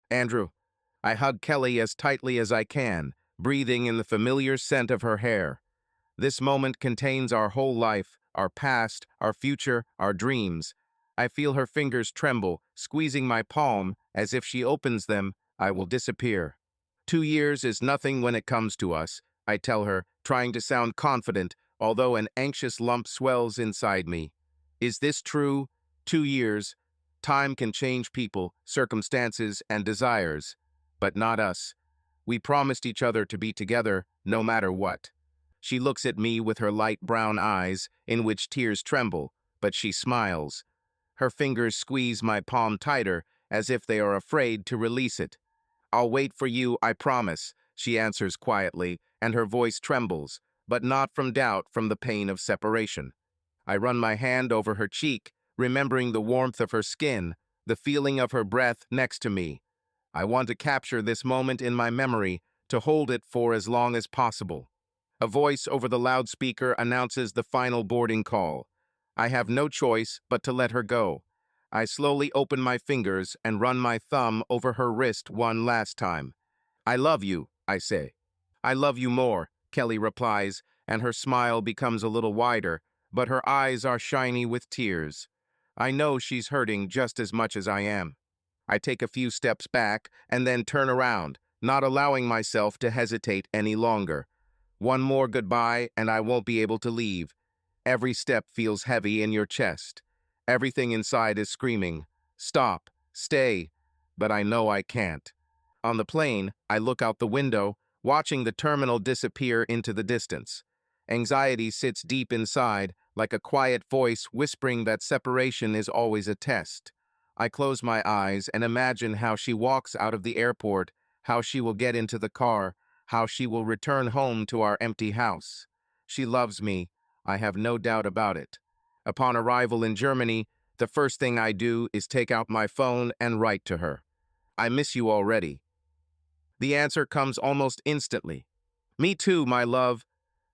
Andrew, I hug Kelly as tightly as I can, breathing in the familiar scent of her hair. This moment contains our whole life, our past, our future, our dreams. I feel her fingers tremble, squeezing my palm, as if she opens them, I will disappear. 2 years is nothing when it comes to us, I tell her, trying to sound confident, although an anxious lump swells inside me. Is this true? 2 years. Time can change people, circumstances, and desires, but not us. We promised each other to be together, no matter what. She looks at me with her light brown eyes, in which tears tremble, but she smiles. Her fingers squeeze my palm tighter, as if they are afraid to release it. I'll wait for you, I promise, she answers quietly, and her voice trembles, but not from doubt, from the pain of separation. I run my hand over her cheek, remembering the warmth of her skin, the feeling of her breath next to me. I want to capture this moment in my memory, to hold it for as long as possible. A voice over the loudspeaker announces the final boarding call. I have no choice but to let her go. I slowly open my fingers and run my thumb over her wrist one last time. I love you, I say. I love you more, Kelly replies, and her smile becomes a little wider, but her eyes are shiny with tears. I know she's hurting just as much as I am. I take a few steps back and then turn around, not allowing myself to hesitate any longer. One more goodbye and I won't be able to leave. Every step feels heavy in your chest. Everything inside is screaming, stop, stay, but I know I can't. On the plane, I look out the window, watching the terminal disappear into the distance. Anxiety sits deep inside, like a quiet voice whispering that separation is always a test. I close my eyes and imagine how she walks out of the airport, how she will get into the car, how she will return home to our empty house. She loves me, I have no doubt about it. Upon arrival in Germany, the first thing I do is take out my phone and write to her. I miss you already. The answer comes almost instantly. Me too, my love.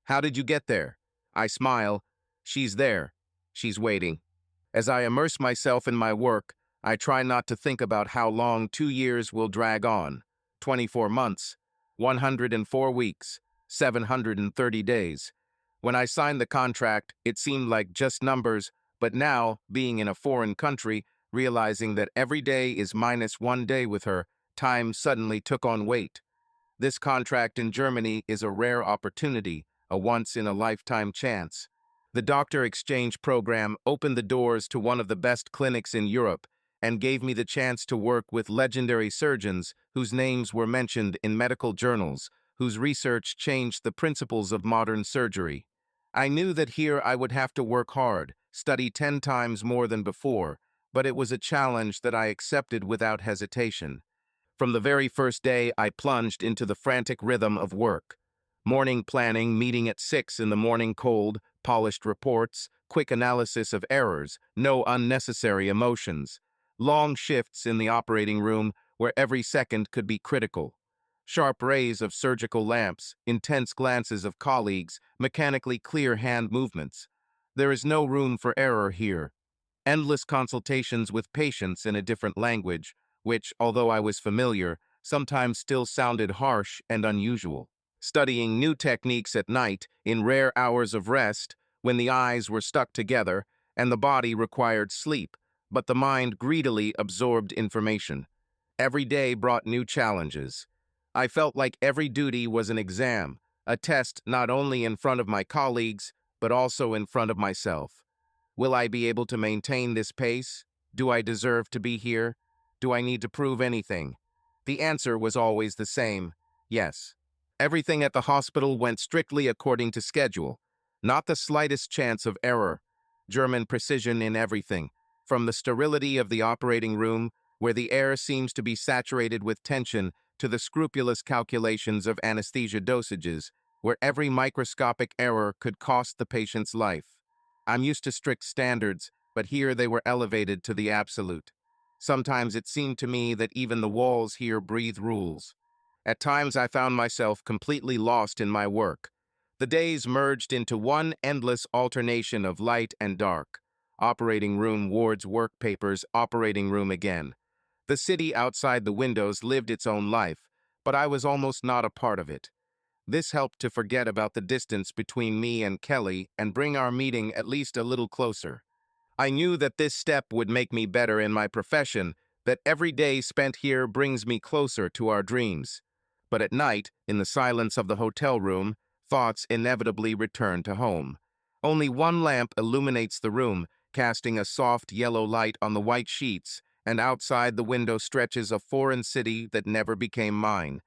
How did you get there? I smile. She's there. She's waiting. As I immerse myself in my work, I try not to think about how long 2 years will drag on. 24 months, 104 weeks, 730 days. When I signed the contract, it seemed like just numbers, but now, being in a foreign country, realizing that every day is minus 1 day with her, time suddenly took on weight. This contract in Germany is a rare opportunity, a once-in-a-lifetime chance. The doctor exchange program opened the doors to one of the best clinics in Europe and gave me the chance to work with legendary surgeons whose names were mentioned in medical journals, whose research changed the principles of modern surgery. I knew that here I would have to work hard, study 10 times more than before, but it was a challenge that I accepted without hesitation. From the very first day, I plunged into the frantic rhythm of work. Morning planning, meeting at 6 in the morning cold, polished reports, quick analysis of errors, no unnecessary emotions. Long shifts in the operating room where every second could be critical. Sharp rays of surgical lamps, intense glances of colleagues, mechanically clear hand movements. There is no room for error here. Endless consultations with patients in a different language, which, although I was familiar, sometimes still sounded harsh and unusual. Studying new techniques at night, in rare hours of rest, when the eyes were stuck together and the body required sleep, but the mind greedily absorbed information. Every day brought new challenges. I felt like every duty was an exam, a test not only in front of my colleagues, but also in front of myself. Will I be able to maintain this pace? Do I deserve to be here? Do I need to prove anything? The answer was always the same, yes. Everything at the hospital went strictly according to schedule. Not the slightest chance of error. German precision in everything, from the sterility of the operating room, where the air seems to be saturated with tension, to the scrupulous calculations of anesthesia dosages, where every microscopic error could cost the patient's life. I'm used to strict standards, but here they were elevated to the absolute. Sometimes it seemed to me that even the walls here breathe rules. At times I found myself completely lost in my work. The days merged into one endless alternation of light and dark. Operating room, wards, work papers, operating room again. The city outside the windows lived its own life, but I was almost not a part of it. This helped to forget about the distance between me and Kelly and bring our meeting at least a little closer. I knew that this step would make me better in my profession, that every day spent here brings me closer to our dreams. But at night, in the silence of the hotel room, thoughts inevitably return to home. Only one lamp illuminates the room, casting a soft yellow light on the white sheets, and outside the window stretches a foreign city that never became mine.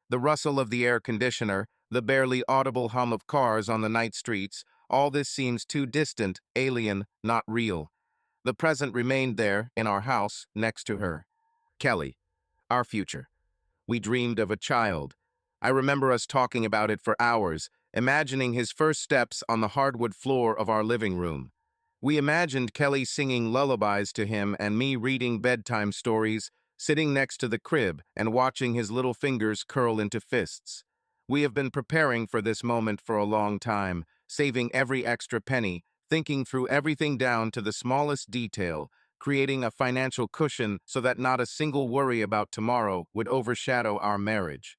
The rustle of the air conditioner, the barely audible hum of cars on the night streets, all this seems too distant, alien, not real. The present remained there, in our house, next to her. Kelly, our future. We dreamed of a child. I remember us talking about it for hours, imagining his first steps on the hardwood floor of our living room. We imagined Kelly singing lullabies to him and me reading bedtime stories, sitting next to the crib and watching his little fingers curl into fists. We have been preparing for this moment for a long time, saving every extra penny, thinking through everything down to the smallest detail, creating a financial cushion so that not a single worry about tomorrow would overshadow our marriage.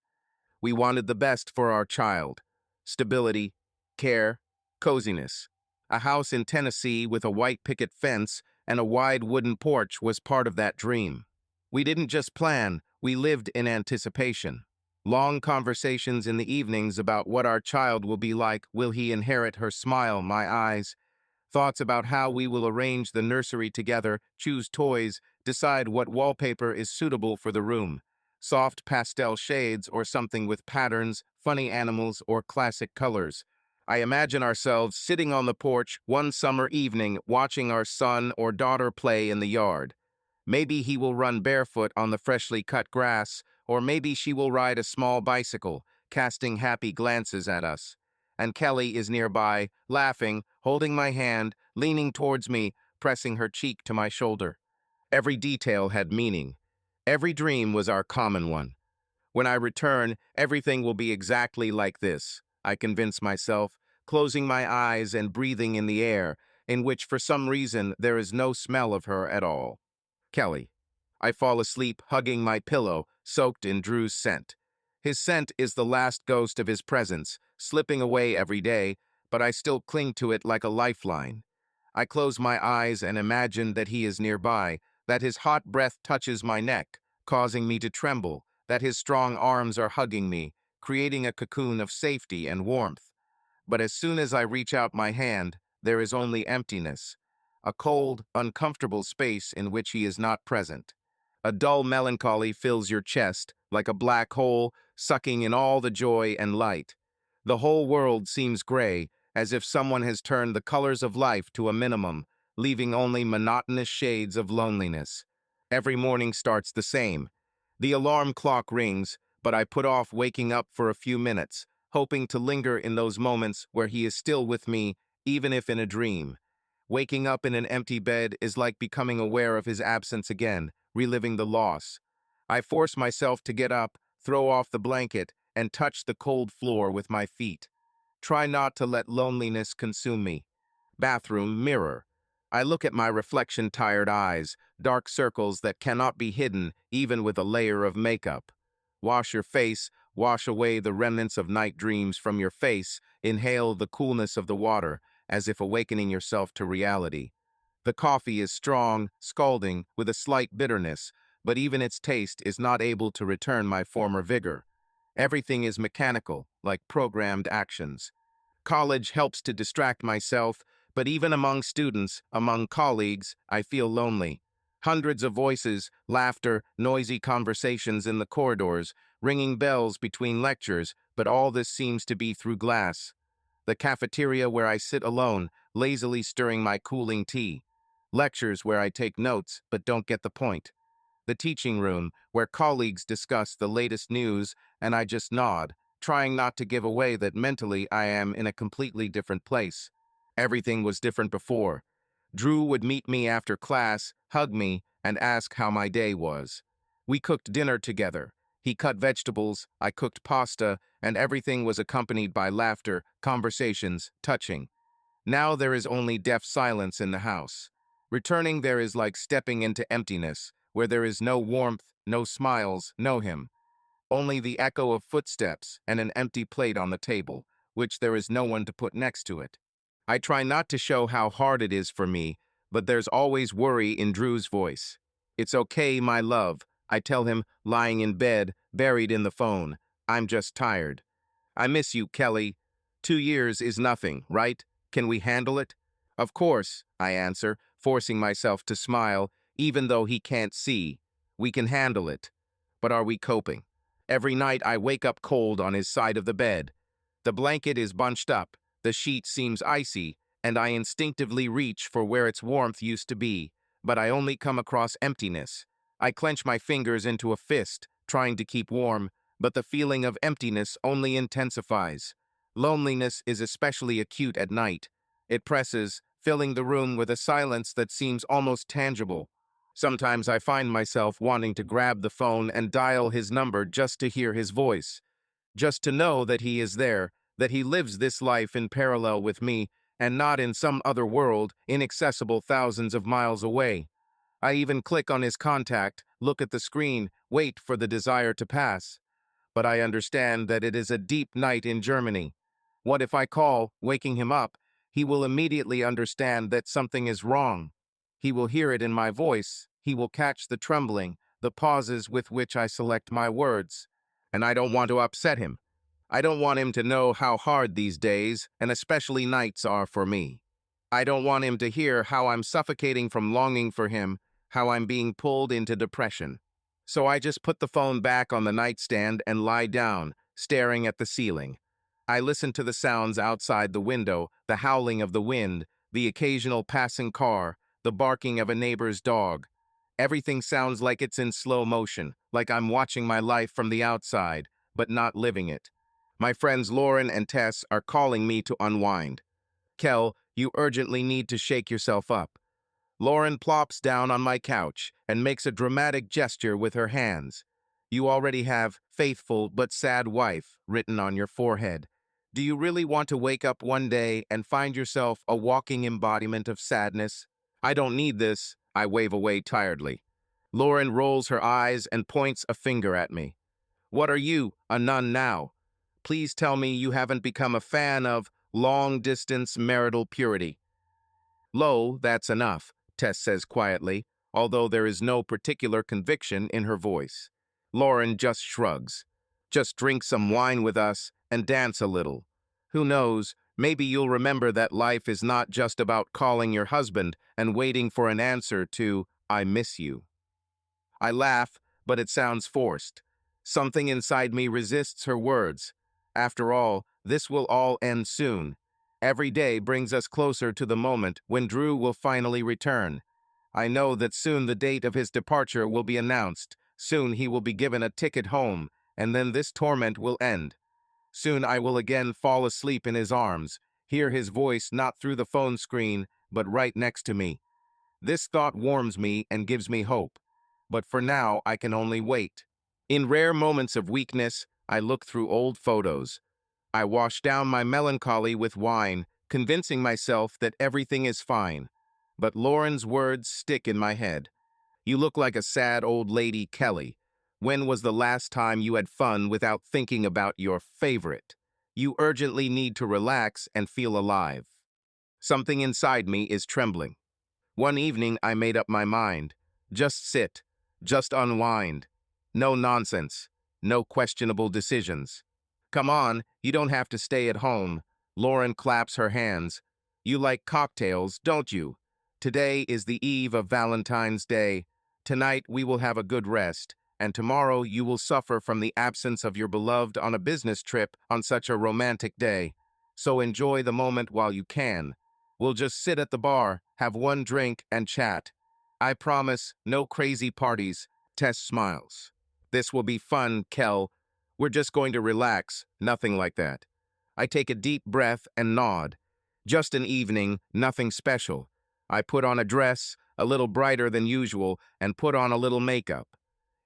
We wanted the best for our child: stability, care, coziness. A house in Tennessee with a white picket fence and a wide wooden porch was part of that dream. We didn't just plan, we lived in anticipation. Long conversations in the evenings about what our child will be like. Will he inherit her smile, my eyes? Thoughts about how we will arrange the nursery together, choose toys, decide what wallpaper is suitable for the room. Soft pastel shades or something with patterns, funny animals, or classic colors. I imagine ourselves sitting on the porch one summer evening watching our son or daughter play in the yard. Maybe he will run barefoot on the freshly cut grass, or maybe she will ride a small bicycle, casting happy glances at us. And Kelly is nearby, laughing, holding my hand, leaning towards me, pressing her cheek to my shoulder. Every detail had meaning. Every dream was our common one. When I return, everything will be exactly like this, I convince myself, closing my eyes and breathing in the air, in which for some reason there is no smell of her at all. Kelly. I fall asleep hugging my pillow, soaked in Drew's scent. His scent is the last ghost of his presence, slipping away every day, but I still cling to it like a lifeline. I close my eyes and imagine that he is nearby, that his hot breath touches my neck, causing me to tremble, that his strong arms are hugging me, creating a cocoon of safety and warmth. But as soon as I reach out my hand, there is only emptiness, a cold, uncomfortable space in which he is not present. A dull melancholy fills your chest, like a black hole, sucking in all the joy and light. The whole world seems gray, as if someone has turned the colors of life to a minimum, leaving only monotonous shades of loneliness. Every morning starts the same. The alarm clock rings, but I put off waking up for a few minutes, hoping to linger in those moments where he is still with me, even if in a dream. Waking up in an empty bed is like becoming aware of his absence again, reliving the loss. I force myself to get up, throw off the blanket, and touch the cold floor with my feet. Try not to let loneliness consume me. Bathroom mirror. I look at my reflection-tired eyes, dark circles that cannot be hidden even with a layer of makeup. Wash your face, wash away the remnants of night dreams from your face, inhale the coolness of the water, as if awakening yourself to reality. The coffee is strong, scalding, with a slight bitterness, but even its taste is not able to return my former vigor. Everything is mechanical, like programmed actions. College helps to distract myself, but even among students, among colleagues, I feel lonely. Hundreds of voices, laughter, noisy conversations in the corridors, ringing bells between lectures, but all this seems to be through glass. The cafeteria where I sit alone, lazily stirring my cooling tea. Lectures where I take notes but don't get the point. The teaching room where colleagues discuss the latest news and I just nod, trying not to give away that mentally I am in a completely different place. Everything was different before. Drew would meet me after class, hug me, and ask how my day was. We cooked dinner together. He cut vegetables, I cooked pasta, and everything was accompanied by laughter, conversations, touching. Now there is only deaf silence in the house. Returning there is like stepping into emptiness, where there is no warmth, no smiles, no him. Only the echo of footsteps and an empty plate on the table, which there is no one to put next to it. I try not to show how hard it is for me, but there's always worry in Drew's voice. "It's okay, my love," I tell him, lying in bed, buried in the phone. "I'm just tired." "I miss you, Kelly. 2 years is nothing, right? Can we handle it?" "Of course," I answer, forcing myself to smile, even though he can't see. "We can handle it." But are we coping? Every night I wake up cold on his side of the bed. The blanket is bunched up, the sheet seems icy, and I instinctively reach for where its warmth used to be, but I only come across emptiness. I clench my fingers into a fist, trying to keep warm, but the feeling of emptiness only intensifies. Loneliness is especially acute at night. It presses, filling the room with a silence that seems almost tangible. Sometimes I find myself wanting to grab the phone and dial his number just to hear his voice, just to know that he is there, that he lives this life in parallel with me, and not in some other world, inaccessible thousands of miles away. I even click on his contact, look at the screen, wait for the desire to pass. But I understand that it is a deep night in Germany. What if I call, waking him up? He will immediately understand that something is wrong. He will hear it in my voice. He will catch the trembling, the pauses with which I select my words. And I don't want to upset him. I don't want him to know how hard these days, and especially nights, are for me. I don't want him to hear how I'm suffocating from longing for him, how I'm being pulled into depression. So I just put the phone back on the nightstand and lie down, staring at the ceiling. I listen to the sounds outside the window, the howling of the wind, the occasional passing car, the barking of a neighbor's dog. Everything sounds like it's in slow motion, like I'm watching my life from the outside, but not living it. My friends Lauren and Tess are calling me to unwind. "Kel, you urgently need to shake yourself up." Lauren plops down on my couch and makes a dramatic gesture with her hands. "You already have 'faithful but sad wife' written on your forehead. Do you really want to wake up one day and find yourself a walking embodiment of sadness?" "I don't need this," I wave away tiredly. Lauren rolls her eyes and points a finger at me. "What are you, a nun now? Please tell me you haven't become a fan of long-distance marital purity." "Lo, that's enough," Tess says quietly, although there is no particular conviction in her voice. Lauren just shrugs. "Just drink some wine with us and dance a little. Who knows, maybe you'll remember that life is not just about calling your husband and waiting for an answer to 'I miss you.'" I laugh, but it sounds forced. Something inside me resists her words. After all, this will all end soon. Every day brings us closer to the moment when Drew will finally return. I know that soon the date of his departure will be announced. Soon he will be given a ticket home, and then this torment will end. Soon I will again fall asleep in his arms, hear his voice not through the phone screen, but right next to me. This thought warms me and gives me hope. But for now, I can only wait. In rare moments of weakness, I look through old photos. I wash down my melancholy with wine, convincing myself that everything is fine. But Lauren's words stick in my head. "You look like a sad old lady, Kelly. When was the last time you had fun without thinking about your favorite? You urgently need to relax and feel alive." Something inside me is trembling. One evening I made up my mind. Just sit. Just unwind. No nonsense. No questionable decisions. "Come on, you don't have to stay at home." Lauren claps her hands. "You like cocktails, don't you? Today is the eve of Valentine's Day. Tonight we will have a good rest, and tomorrow you will suffer from the absence of your beloved on a business trip on such a romantic day. So enjoy the moment while you can. We'll just sit at the bar, have one drink, and chat. I promise, no crazy parties." Tess smiles. "This will be fun, Kel. We're just going to relax, nothing like that." I take a deep breath and nod. Just an evening, nothing special. I put on a dress, a little brighter than usual, and put on a little makeup.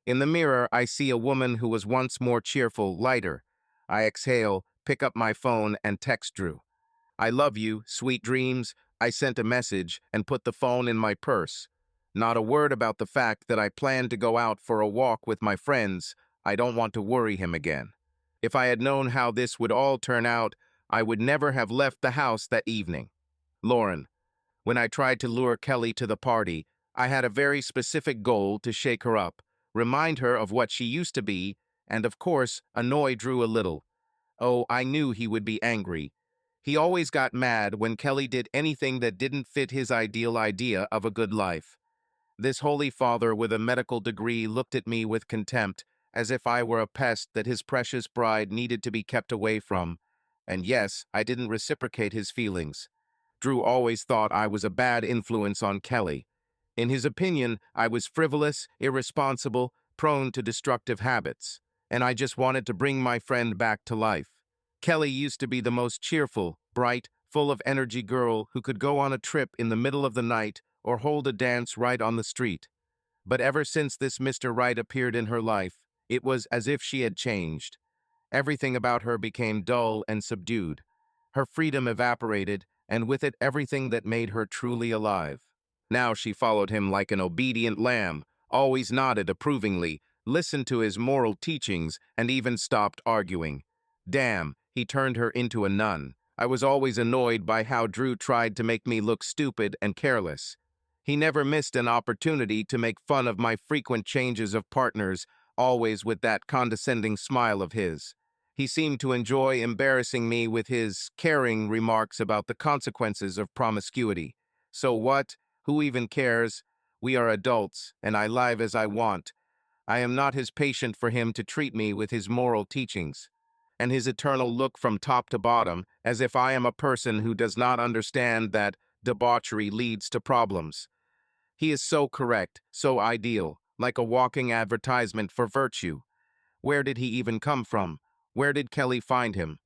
In the mirror, I see a woman who was once more cheerful, lighter. I exhale, pick up my phone, and text Drew. "I love you, sweet dreams." I sent a message and put the phone in my purse. Not a word about the fact that I planned to go out for a walk with my friends. I don't want to worry him again. If I had known how this would all turn out, I would never have left the house that evening. Lauren, when I tried to lure Kelly to the party, I had a very specific goal to shake her up, remind her of what she used to be, and of course, annoy Drew a little. Oh, I knew he would be angry. He always got mad when Kelly did anything that didn't fit his ideal idea of a good life. This holy father with a medical degree looked at me with contempt, as if I were a pest that his precious bride needed to be kept away from. And yes, I didn't reciprocate his feelings. Drew always thought I was a bad influence on Kelly. In his opinion, I was frivolous, irresponsible, prone to destructive habits, and I just wanted to bring my friend back to life. Kelly used to be the most cheerful, bright, full of energy girl who could go on a trip in the middle of the night or hold a dance right on the street. But ever since this Mr. Right appeared in her life, it was as if she had changed. Everything about her became dull and subdued. Her freedom evaporated, and with it everything that made her truly alive. Now she followed him like an obedient lamb, always nodded approvingly, listened to his moral teachings, and even stopped arguing. Damn, he turned her into a nun. I was always annoyed by how Drew tried to make me look stupid and careless. He never missed an opportunity to make fun of my frequent changes of partners, always with that condescending smile of his. He seemed to enjoy embarrassing me with his caring remarks about the consequences of promiscuity. So what? Who even cares? We are adults, and I live as I want. I am not his patient for him to treat me with his moral teachings, and his eternal look from top to bottom, as if I am a person who does not understand that debauchery leads to problems. He is so correct, so ideal, like a walking advertisement for virtue. Where did he even come from? Where did Kelly find him?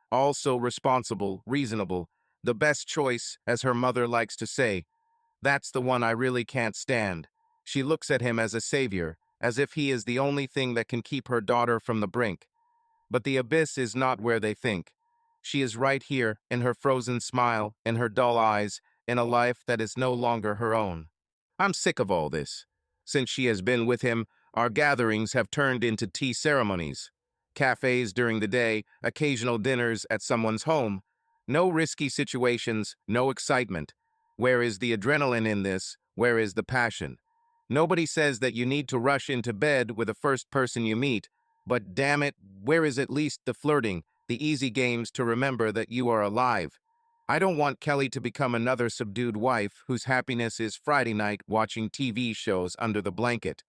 All so responsible, reasonable, the best choice, as her mother likes to say. That's the one I really can't stand. She looks at him as a savior, as if he is the only thing that can keep her daughter from the brink. But the abyss is not where they think. She is right here, in her frozen smile, in her dull eyes, in a life that is no longer her own. I'm sick of all this. Since she has been with him, our gatherings have turned into tea ceremonies. Cafes during the day, occasional dinners at someone's home. No risky situations, no excitement. Where is the adrenaline in this? Where is the passion? Nobody says that you need to rush into bed with the first person you meet, but damn it, where is at least the flirting, the easy games to remember that you are alive? I don't want Kelly to become another subdued wife whose happiness is Friday night watching TV shows under the blanket.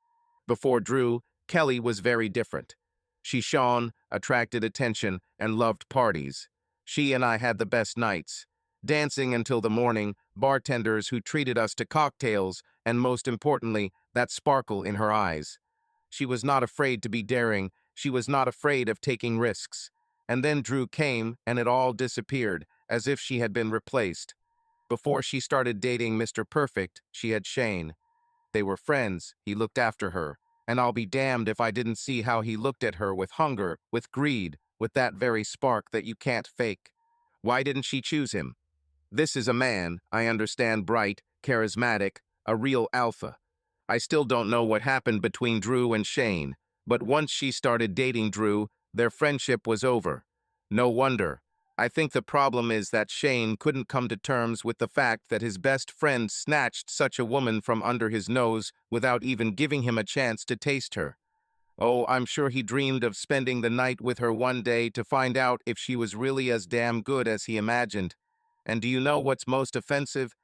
Before Drew, Kelly was very different. She shone, attracted attention, and loved parties. She and I had the best nights. Dancing until the morning, bartenders who treated us to cocktails, and most importantly, that sparkle in her eyes. She was not afraid to be daring. She was not afraid of taking risks. And then Drew came, and it all disappeared, as if she had been replaced. Before she started dating Mr. Perfect, she had Shane. They were friends, he looked after her, and I'll be damned if I didn't see how he looked at her with hunger, with greed, with that very spark that you can't fake. Why didn't she choose him? This is a man, I understand, bright, charismatic, a real alpha. I still don't know what happened between Drew and Shane, but once she started dating Drew, their friendship was over. No wonder. I think the problem is that Shane couldn't come to terms with the fact that his best friend snatched such a woman from under his nose without even giving him a chance to taste her. Oh, I'm sure he dreamed of spending the night with her one day to find out if she was really as damn good as he imagined. And do you know what's most offensive?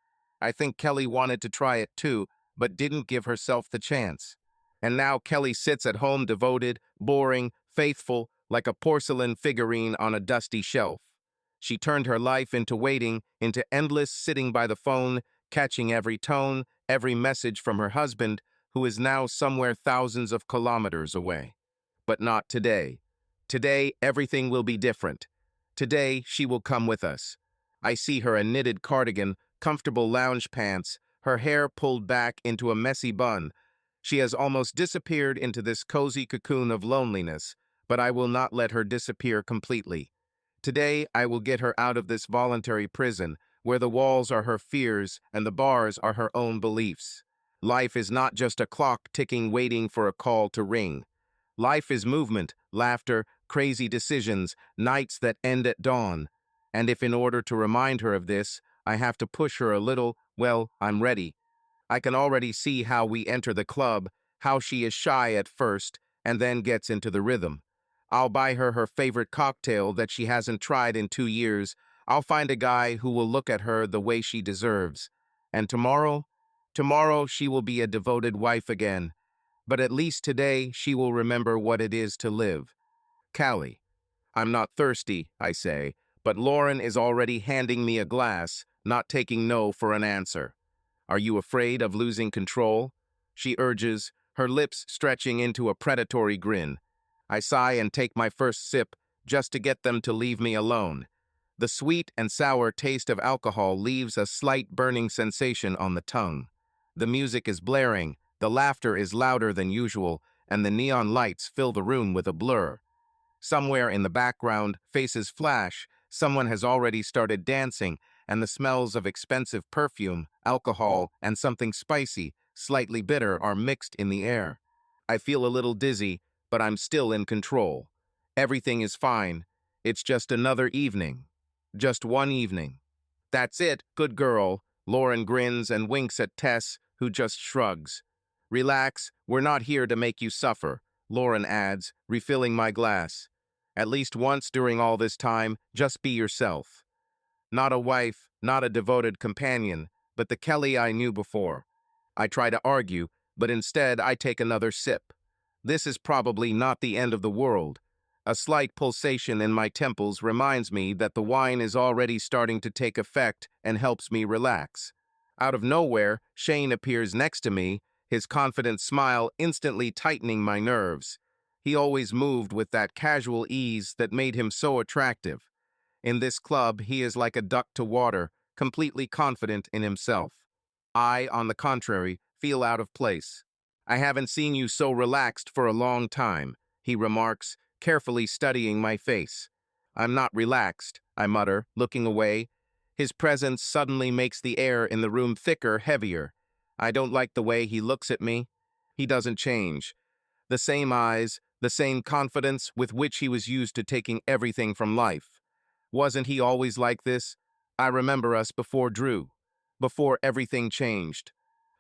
I think Kelly wanted to try it too, but didn't give herself the chance. And now Kelly sits at home devoted, boring, faithful, like a porcelain figurine on a dusty shelf. She turned her life into waiting, into endless sitting by the phone, catching every tone, every message from her husband, who is now somewhere thousands of kilometers away. But not today. Today, everything will be different. Today, she will come with us. I see her in knitted cardigan, comfortable lounge pants, her hair pulled back into a messy bun. She has almost disappeared into this cozy cocoon of loneliness, but I will not let her disappear completely. Today, I will get her out of this voluntary prison, where the walls are her fears and the bars are her own beliefs. Life is not just a clock ticking waiting for a call to ring. Life is movement, laughter, crazy decisions, nights that end at dawn. And if in order to remind her of this, I have to push her a little, well, I'm ready. I can already see how we enter the club, how she is shy at first, and then gets into the rhythm. I'll buy her her favorite cocktail that she hasn't tried in 2 years. I'll find a guy who will look at her the way she deserves. And tomorrow she will be a devoted wife again. But at least today she will remember what it is to live. Callie. I'm not thirsty, I say, but Lauren is already handing me a glass, not taking no for an answer. Are you afraid of losing control? She urges, her lips stretching into a predatory grin. I sigh and take my first sip, just to get them to leave me alone. The sweet and sour taste of alcohol leaves a slight burning sensation on the tongue. The music is blaring, the laughter is louder than usual, and the neon lights fill the room with a blur. Somewhere in the background, faces flash, someone has already started dancing, and the smells of expensive perfume, alcohol, and something spicy, slightly bitter are mixed in the air. I feel a little dizzy, but I'm still in control. Everything is fine. It's just another evening. Just one evening. That's it, good girl. Lauren grins and winks at Tess, who just shrugs. Relax, we're not here to make you suffer, Lauren adds, refilling my glass. At least once during all this time, just be yourself. Not a wife, not a devoted companion, but the Kelly I knew before. I try to argue, but instead I take another sip. This is probably not the end of the world. A slight pulsation in my temples reminds me that the wine is already starting to take effect and helps me relax. Out of nowhere, Shane appears next to me, his confident smile instantly tightening my nerves. He always moved with that casual ease that made him so attractive. In this club, he is like a duck to water, completely confident in himself. I, on the contrary, feel out of place. I haven't seen you so relaxed for a long time, he remarks, carefully studying my face. I'm not relaxed, I mutter, looking away. His presence suddenly makes the air in the room thicker, heavier. I don't like the way he looks at me. He doesn't change. The same eyes, the same confidence with which he was used to taking everything from life. Wasn't he always like this? I remember us before Drew, before everything changed.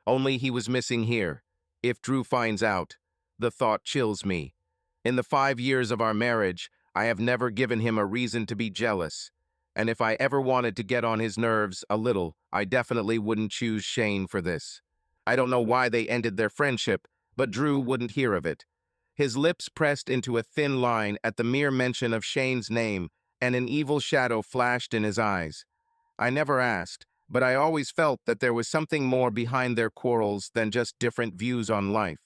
Only he was missing here. If Drew finds out, the thought chills me. In the 5 years of our marriage, I have never given him a reason to be jealous. And if I ever wanted to get on his nerves a little, I definitely wouldn't choose Shane for this. I don't know why they ended their friendship, but Drew wouldn't hear of it. His lips pressed into a thin line at the mere mention of Shane's name, and an evil shadow flashed in his eyes. I never asked, but I always felt that there was something more behind their quarrels than just different views on life.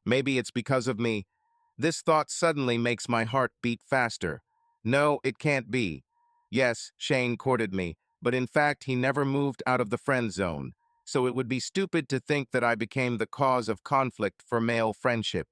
Maybe it's because of me. This thought suddenly makes my heart beat faster. No, it can't be. Yes, Shane courted me, but in fact he never moved out of the friend zone, so it would be stupid to think that I became the cause of conflict for male friendship.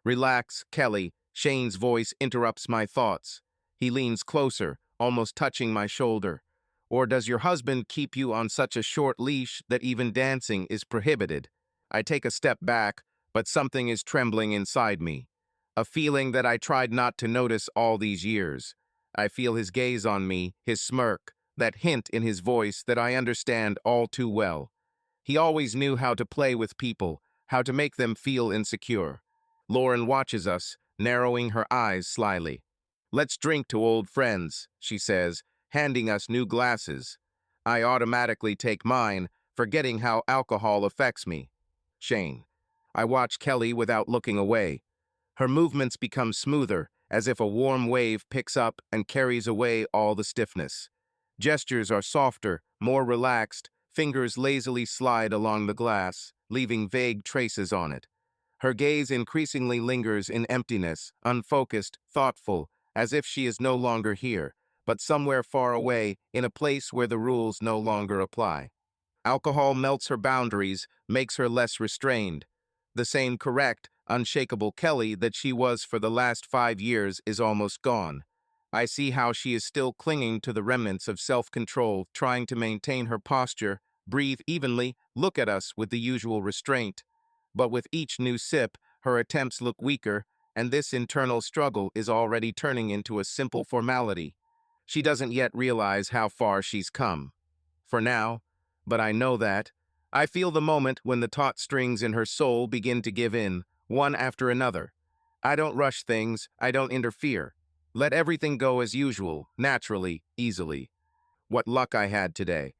Relax, Kelly. Shane's voice interrupts my thoughts. He leans closer, almost touching my shoulder. Or does your husband keep you on such a short leash that even dancing is prohibited? I take a step back, but something is trembling inside me. A feeling that I tried not to notice all these years. I feel his gaze on me, his smirk, that hint in his voice that I understand all too well. He always knew how to play with people, how to make them feel insecure. Lauren watches us, narrowing her eyes slyly. Let's drink to old friends, she says, handing us new glasses. I automatically take mine, forgetting how alcohol affects me. Shane. I watch Kelly without looking away. Her movements become smoother, as if a warm wave picks up and carries away all the stiffness. Gestures are softer, more relaxed, fingers lazily slide along the glass, leaving vague traces on it. Her gaze increasingly lingers in emptiness, unfocused, thoughtful, as if she is no longer here, but somewhere far away, in a place where the rules no longer apply. Alcohol melts her boundaries, makes her less restrained. The same correct, unshakable Kelly that she was for the last 5 years is almost gone. I see how she is still clinging to the remnants of self-control, trying to maintain her posture, breathe evenly, look at us with the usual restraint. But with each new sip, her attempts look weaker, and this internal struggle is already turning into a simple formality. She doesn't yet realize how far she's come. For now, but I know that. I feel the moment when the taut strings in her soul begin to give in, one after another. I don't rush things, I don't interfere. Let everything go as usual, naturally, easily. What luck I had today.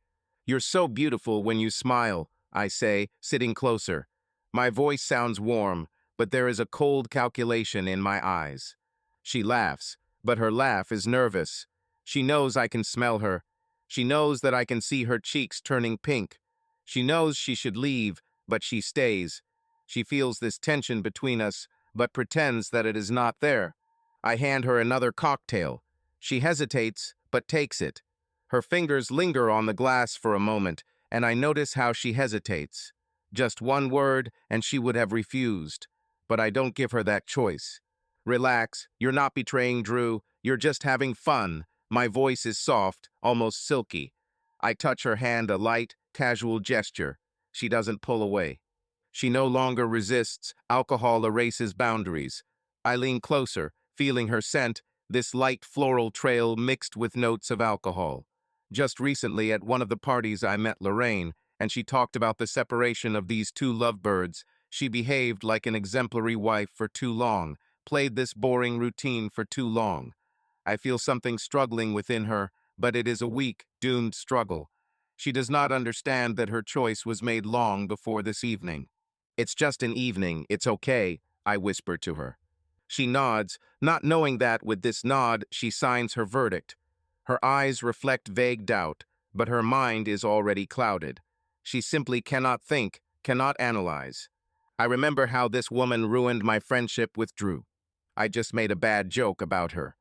You're so beautiful when you smile, I say, sitting closer. My voice sounds warm, but there is a cold calculation in my eyes. She laughs, but her laugh is nervous. She knows I can smell her. She knows that I can see her cheeks turning pink. She knows she should leave, but she stays. She feels this tension between us, but pretends that it is not there. I hand her another cocktail. She hesitates, but takes it. Her fingers linger on the glass for a moment, and I notice how she hesitates. Just one word, and she would have refused. But I don't give her that choice. Relax, you're not betraying Drew, you're just having fun. My voice is soft, almost silky. I touch her hand, a light, casual gesture. She doesn't pull away. She no longer resists. Alcohol erases boundaries. I lean closer, feeling her scent, this light floral trail mixed with notes of alcohol. Just recently at one of the parties I met Lorraine, and she talked about the separation of these two lovebirds. She behaved like an exemplary wife for too long, played this boring routine for too long. I feel something struggling within her, but it is a weak, doomed struggle. She does not understand that her choice was made long before this evening. It's just an evening, it's okay, I whisper to her. She nods, not knowing that with this nod she signs her verdict. Her eyes reflect vague doubt, but her mind is already clouded. She simply cannot think, cannot analyze. I remember how this woman ruined my friendship with Drew. I just made a bad joke about her.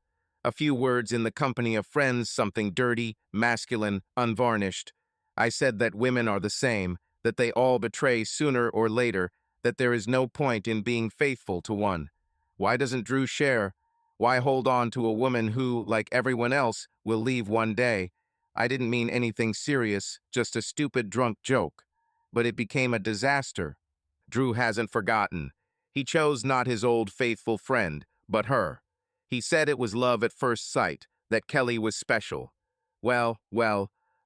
A few words in the company of friends, something dirty, masculine, unvarnished. I said that women are the same, that they all betray sooner or later, that there is no point in being faithful to one. Why doesn't Drew share? Why hold on to a woman who, like everyone else, will leave one day? I didn't mean anything serious, just a stupid drunk joke. But it became a disaster. Drew hasn't forgotten. He chose not his old faithful friend, but her. He said it was love at first sight, that Kelly was special. Well,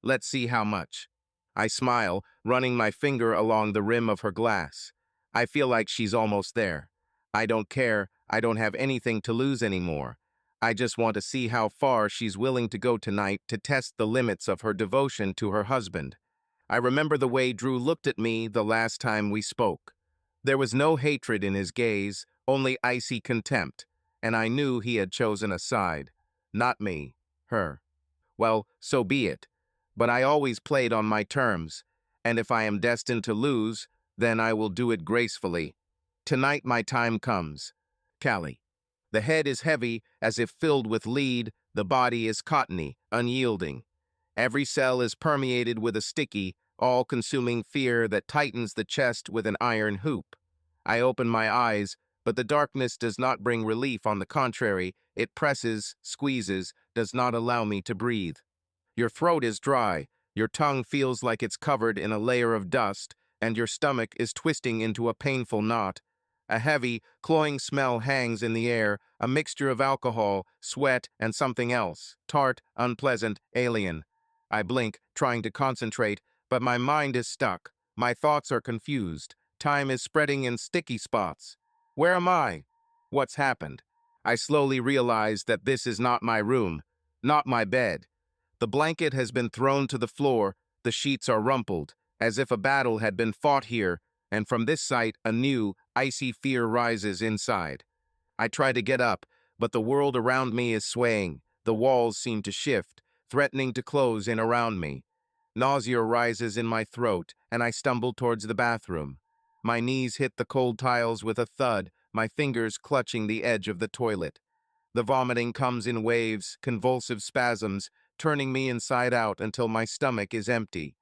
let's see how much. I smile, running my finger along the rim of her glass. I feel like she's almost there. I don't care, I don't have anything to lose anymore. I just want to see how far she's willing to go tonight to test the limits of her devotion to her husband. I remember the way Drew looked at me the last time we spoke. There was no hatred in his gaze, only icy contempt, and I knew he had chosen a side. Not me, her. Well, so be it. But I always played on my terms, and if I am destined to lose, then I will do it gracefully. Tonight my time comes. Callie. The head is heavy, as if filled with lead, the body is cottony, unyielding. Every cell is permeated with a sticky, all-consuming fear that tightens the chest with an iron hoop. I open my eyes, but the darkness does not bring relief. On the contrary, it presses, squeezes, does not allow me to breathe. Your throat is dry, your tongue feels like it's covered in a layer of dust, and your stomach is twisting into a painful knot. A heavy, cloying smell hangs in the air, a mixture of alcohol, sweat, and something else, tart, unpleasant, alien. I blink, trying to concentrate, but my mind is stuck. My thoughts are confused. Time is spreading in sticky spots. Where am I? What's happened? I slowly realize that this is not my room, not my bed. The blanket has been thrown to the floor, the sheets are rumpled, as if a battle had been fought here, and from this sight a new, icy fear rises inside. I try to get up, but the world around me is swaying. The walls seem to shift, threatening to close in around me. Nausea rises in my throat, and I stumble towards the bathroom. My knees hit the cold tiles with a thud, my fingers clutching the edge of the toilet. The vomiting comes in waves, convulsive spasms, turning me inside out until my stomach is empty.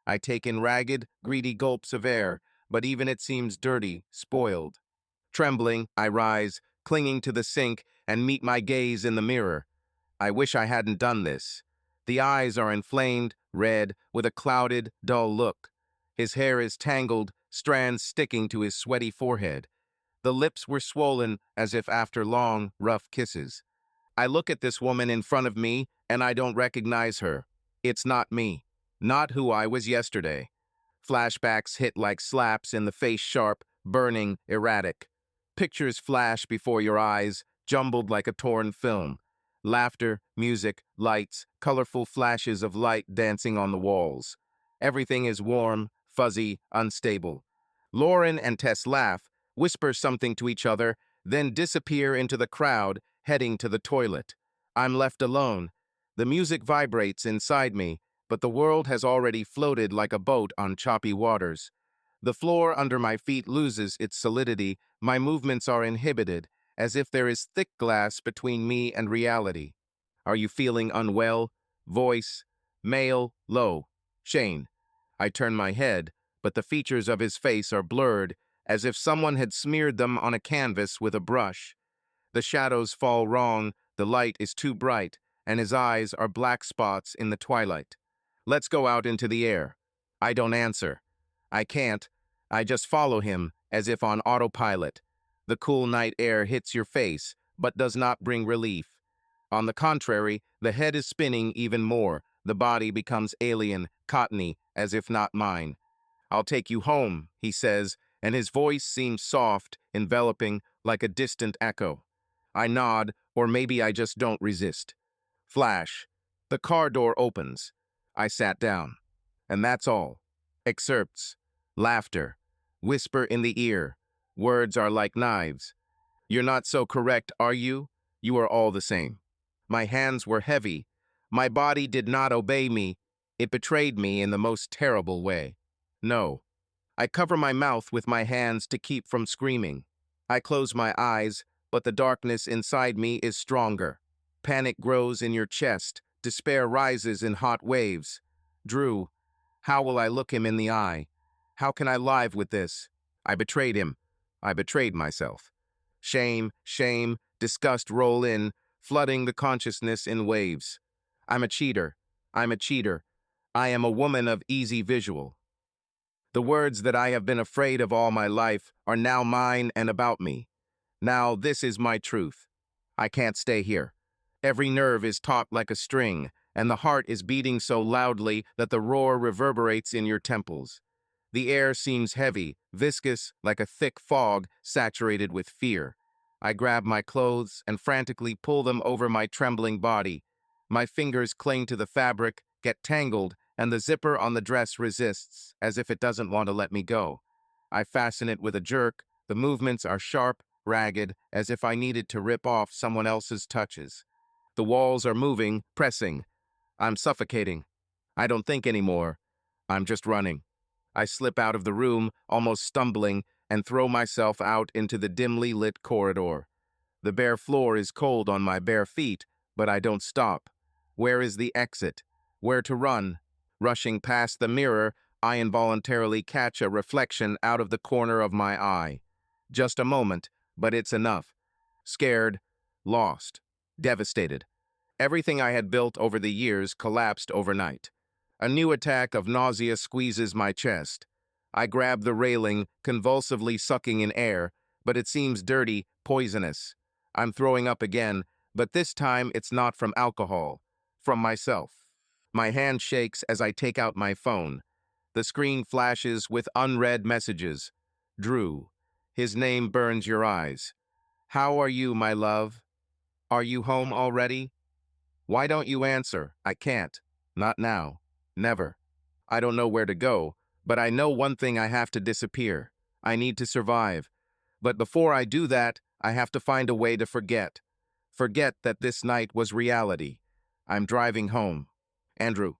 I take in ragged, greedy gulps of air, but even it seems dirty, spoiled. Trembling, I rise, clinging to the sink, and meet my gaze in the mirror. I wish I hadn't done this. The eyes are inflamed, red, with a clouded, dull look. His hair is tangled, strands sticking to his sweaty forehead. The lips were swollen as if after long, rough kisses. I look at this woman in front of me and I don't recognize her. It's not me. Not who I was yesterday. Flashbacks hit like slaps in the face, sharp, burning, erratic. Pictures flash before your eyes, jumbled like a torn film. Laughter, music, lights, colorful flashes of light dancing on the walls. Everything is warm, fuzzy, unstable. Lauren and Tess laugh, whisper something to each other, then disappear into the crowd, heading to the toilet. I'm left alone. The music vibrates inside me, but the world has already floated like a boat on choppy waters. The floor under my feet loses its solidity, my movements are inhibited, as if there is thick glass between me and reality. Are you feeling unwell? Voice, male, low. Shane. I turn my head, but the features of his face are blurred, as if someone had smeared them on a canvas with a brush. The shadows fall wrong, the light is too bright, and his eyes are black spots in the twilight. Let's go out into the air. I don't answer. I can't. I just follow him, as if on autopilot. The cool night air hits your face, but does not bring relief. On the contrary, the head is spinning even more. The body becomes alien, cottony, as if not mine. I'll take you home, he says, and his voice seems soft, enveloping, like a distant echo. I nod, or maybe I just don't resist. Flash. The car door opens. I sat down. And that's all. Excerpts. Laughter. Whisper in the ear. Words are like knives. You're not so correct, are you? You are all the same. My hands were heavy. My body did not obey me. It betrayed me in the most terrible way. No. I cover my mouth with my hands to keep from screaming. I close my eyes, but the darkness inside me is stronger. Panic grows in your chest. Despair rises in hot waves. Drew, how will I look him in the eye? How can I live with this? I betrayed him. I betrayed myself. Shame, shame, disgust roll in, flooding the consciousness in waves. I'm a cheater. I'm a cheater. I am a woman of easy visual. The words that I have been afraid of all my life are now mine and about me. Now this is my truth. I can't stay here. Every nerve is taut like a string, and the heart is beating so loudly that the roar reverberates in your temples. The air seems heavy, viscous, like a thick fog saturated with fear. I grab my clothes and frantically pull them over my trembling body. My fingers cling to the fabric, get tangled, and the zipper on the dress resists, as if it doesn't want to let me go. I fasten it with a jerk. The movements are sharp, ragged, as if I needed to rip off someone else's touches. The walls are moving, pressing. I'm suffocating. I don't think anymore. I'm just running. I slip out of the room, almost stumbling, and throw myself out into the dimly lit corridor. The bare floor is cold on my bare feet, but I don't stop. Where is the exit? Where to run? Rushing past the mirror, I involuntarily catch a reflection out of the corner of my eye. Just a moment, but it's enough. Scared, lost, devastated. Everything I had built over the years collapsed overnight. A new attack of nausea squeezes my chest. I grab the railing, convulsively sucking in air, but it seems dirty, poisonous. I'm throwing up again, but this time it's not from alcohol, from myself. My hand shakes as I take out my phone. The screen flashes with unread messages. Drew. His name burns your eyes. How are you, my love? Are you home already? Why don't you answer? I can't. Not now. Never. I don't know where to go, but I know one thing: I have to disappear. I need to survive. But before I do that, I have to find a way to forget. Forget that this night was reality. I'm driving home. Andrew.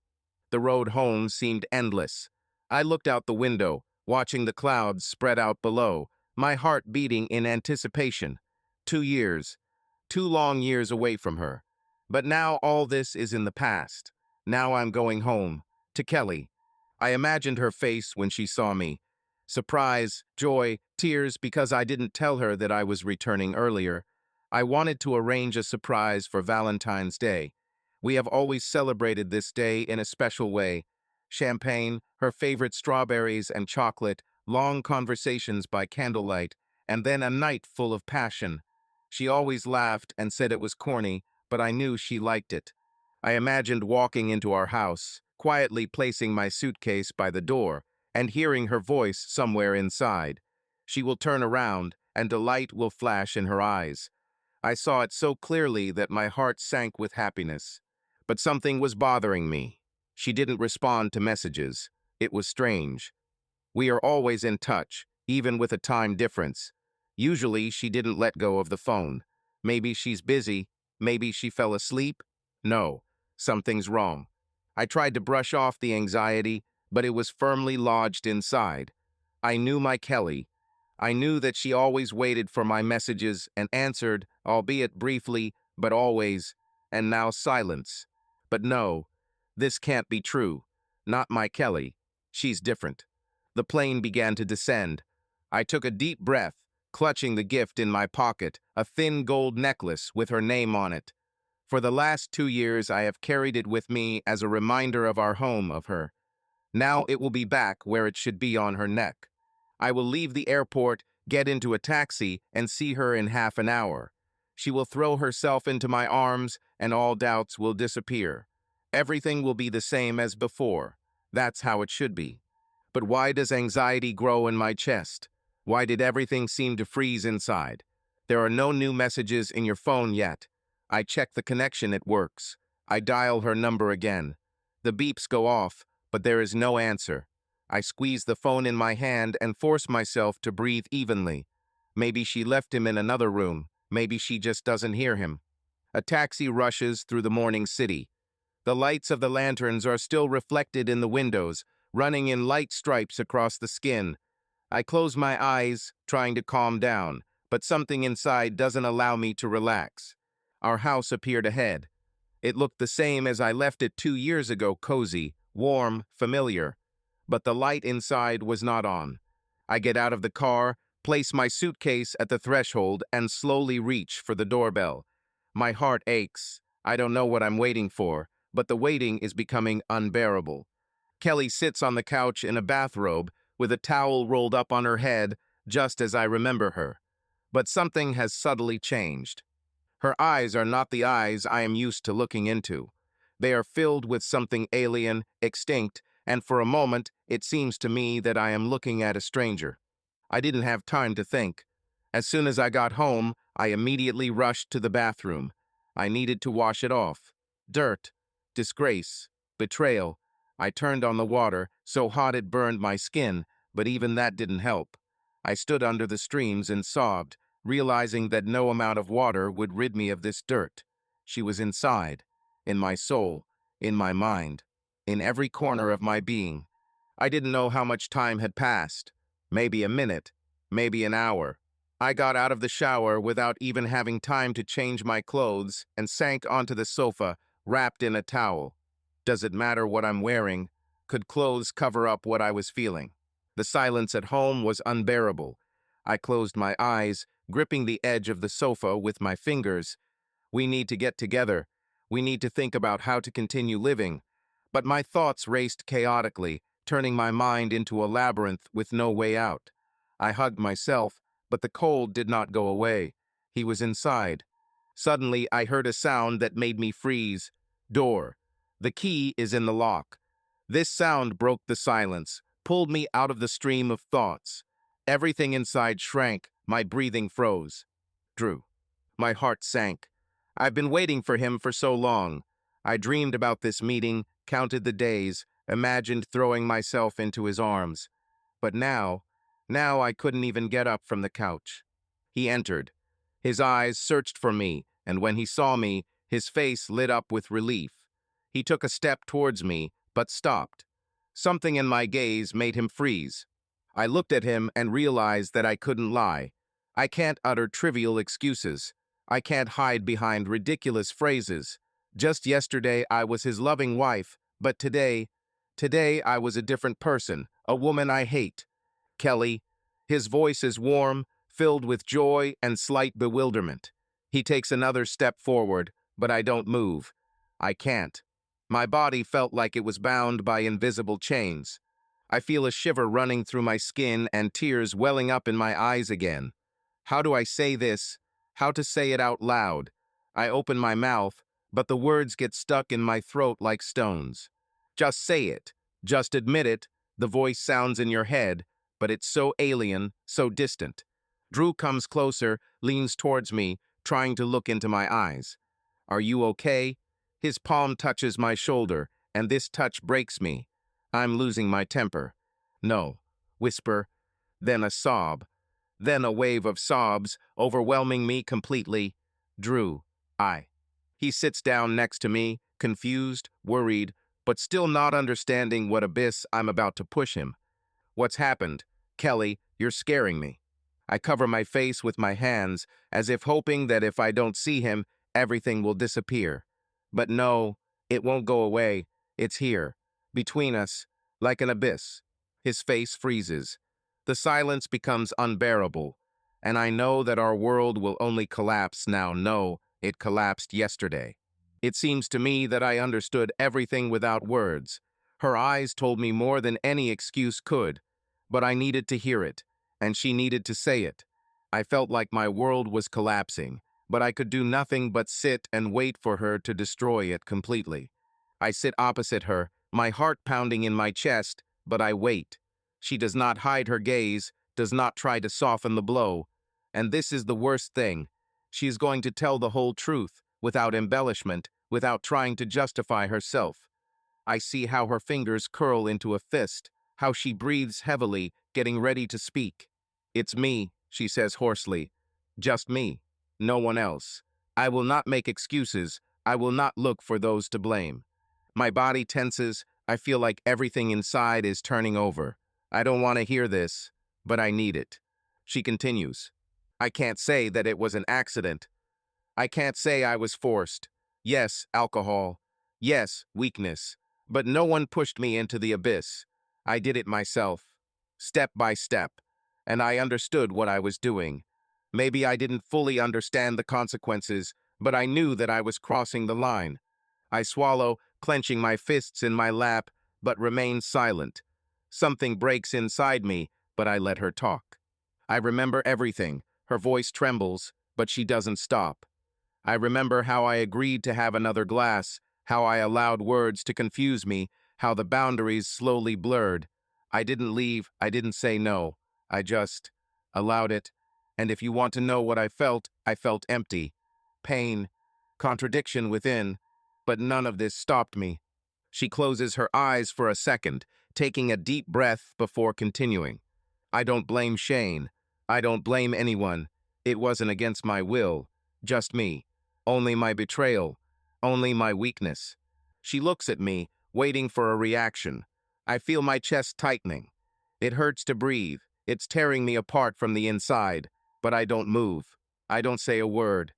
The road home seemed endless. I looked out the window, watching the clouds spread out below, my heart beating in anticipation. 2 years. 2 long years away from her. But now all this is in the past. Now I'm going home. To Kelly. I imagined her face when she saw me. Surprise, joy, tears because I didn't tell her that I was returning earlier. I wanted to arrange a surprise for Valentine's Day. We have always celebrated this day in a special way. Champagne, her favorite strawberries and chocolate, long conversations by candlelight, and then a night full of passion. She always laughed and said it was corny, but I knew she liked it. I imagined walking into our house, quietly placing my suitcase by the door, and hearing her voice somewhere inside. She will turn around, and delight will flash in her eyes. I saw it so clearly that my heart sank with happiness. But something was bothering me. She didn't respond to messages. It was strange. We are always in touch, even with a time difference. Usually, she didn't let go of the phone. Maybe she's busy. Maybe she fell asleep. No, something's wrong. I tried to brush off the anxiety, but it was firmly lodged inside. I knew my Kelly. I knew that she always waited for my messages and answered, albeit briefly, but always, and now silence. But no, this can't be true. Not my Kelly. She's different. The plane began to descend. I took a deep breath, clutching the gift in my pocket, a thin gold necklace with her name on it. For the last 2 years, I have carried it with me as a reminder of our home, of her. Now it will be back where it should be, on her neck. I will leave the airport, get into a taxi, and see her in half an hour. She will throw herself into my arms, and all doubts will disappear. Everything will be the same as before. That's how it should be. But why does anxiety grow in my chest? Why did everything seem to freeze inside? There are no new messages in your phone yet. I check the connection, it works. I dial her number again. The beeps go off, but there is no answer. I squeeze the phone in my hand and force myself to breathe evenly. Maybe she left him in another room. Maybe she just doesn't hear him. A taxi rushes through the morning city. The lights of the lanterns are still reflected in the windows, running in light stripes across the skin. I close my eyes, trying to calm down, but something inside doesn't allow me to relax. Our house appeared ahead. It looked the same as I left it 2 years ago, cozy, warm, familiar. But the light inside was not on. I get out of the car, place my suitcase at the threshold, and slowly reach for the doorbell. My heart aches. I don't know what I'm waiting for, but the waiting is becoming unbearable. Kelly sits on the couch in a bathrobe, with a towel rolled up on her head, just as I remember her. But something has subtly changed. Her eyes are not the eyes I am used to looking into. They are filled with something alien, extinct, and for a moment, it seems to me that I am looking at a stranger. I didn't have time to think. As soon as I got home, I immediately rushed to the bathroom. I needed to wash it off. Dirt, disgrace, betrayal. I turned on the water, so hot it burned my skin, but even that didn't help. I stood under the streams and sobbed, realizing that no amount of water would rid me of this dirt. She was inside, in my soul, in my mind, in every corner of my being. I didn't know how much time had passed. Maybe a minute, maybe an hour. I got out of the shower without even having time to change my clothes and sank onto the sofa, wrapped in a towel. Does it matter what I'm wearing? Could clothes cover up what I was feeling? The silence at home was unbearable. I closed my eyes, gripping the edge of the sofa with my fingers. We need to get together. We need to think about how to continue living. But my thoughts raced chaotically, turning my mind into a labyrinth with no way out. I hugged myself, but the cold did not go away. He was inside. Suddenly, I heard a sound that made me freeze. Door. The key is in the lock. This sound broke the silence, pulled me out of the stream of thoughts. Everything inside shrank, my breathing froze. Drew. My heart sank. I've been waiting for him for so long. I dreamed about this meeting, counted the days, imagined throwing myself into his arms. But now I couldn't even get up from the couch. He entered. His eyes searched for me, and when he saw me, his face lit up with relief. He took a step towards me, but stopped. Something in my gaze made him freeze. I looked at him and realized that I couldn't lie. I can't utter trivial excuses. I can't hide behind ridiculous phrases. Just yesterday I was his loving wife, but today I was a different person, a woman I hate. Kelly. His voice is warm, filled with joy and slight bewilderment. He takes another step forward, but I don't move. I can't. My body felt like it was bound by invisible chains. I feel a shiver running through my skin and tears welling up in my eyes again. How do I say this? How to say it out loud? I open my mouth, but the words get stuck in my throat like stones. Just say it. Just admit it. The voice sounds in your head, but it's so alien, so distant. Drew comes closer, leans towards me, trying to look into my eyes. Are you okay? His palm touches my shoulder, and this touch breaks me. I'm losing my temper. No. Whisper, then a sob, then a wave of sobs, overwhelming me completely. Drew, I. He sits down next to me, confused, worried, but still not understanding what abyss I'm about to push him. What's happened? Kelly, you're scaring me. I cover my face with my hands, as if hoping that if I don't see him, everything will disappear. But no, it won't go away. It's here, between us, like an abyss. His face freezes. The silence becomes unbearable, and I know that our world will only collapse now. No, it collapsed yesterday. It seems to me that I understood everything without words. Her eyes told me more than any excuse could, but I needed to hear it, and she needed to say it. I felt like my world was collapsing, but I could do nothing but sit and wait for her to destroy it completely. I sit opposite her, my heart pounding in my chest, but I wait. She does not hide her gaze, does not try to soften the blow. And this is the worst thing. She is going to tell the whole truth, without embellishment, without trying to justify herself. I see how her fingers curl into a fist, how she breathes heavily, getting ready to speak. It's me, she says hoarsely. Just me. No one else. I will not make excuses. I will not look for those to blame. My body tenses. I feel like everything inside is turning over. I don't want to hear this, but I need it. She continues. I can't say that it was an accident. I can't say I was forced. Yes, alcohol. Yes, weakness. But no one pushed me into the abyss. I did it myself, step by step, and I understood what I was doing. Maybe I didn't fully understand the consequences, but I knew that I was crossing the line. I swallow, clenching my fists in my lap, but remain silent. Something breaks inside me, but I let her talk. I remember everything. Her voice trembles, but she doesn't stop. I remember how I agreed to have another glass, how I allowed words to confuse me, how the boundaries slowly blurred. I didn't leave, I didn't say no. I just allowed it. And if you want to know what I felt empty. Pain, contradiction within, but none of this stopped me. She closes her eyes for a second, taking a deep breath before continuing. I don't blame Shane. I don't blame anyone. It wasn't against my will, just me. Only my betrayal, only my weakness. She looks at me, waiting for a reaction. I feel my chest tightening. It hurts to breathe. It's tearing me apart from the inside, but I don't move. I don't say a word,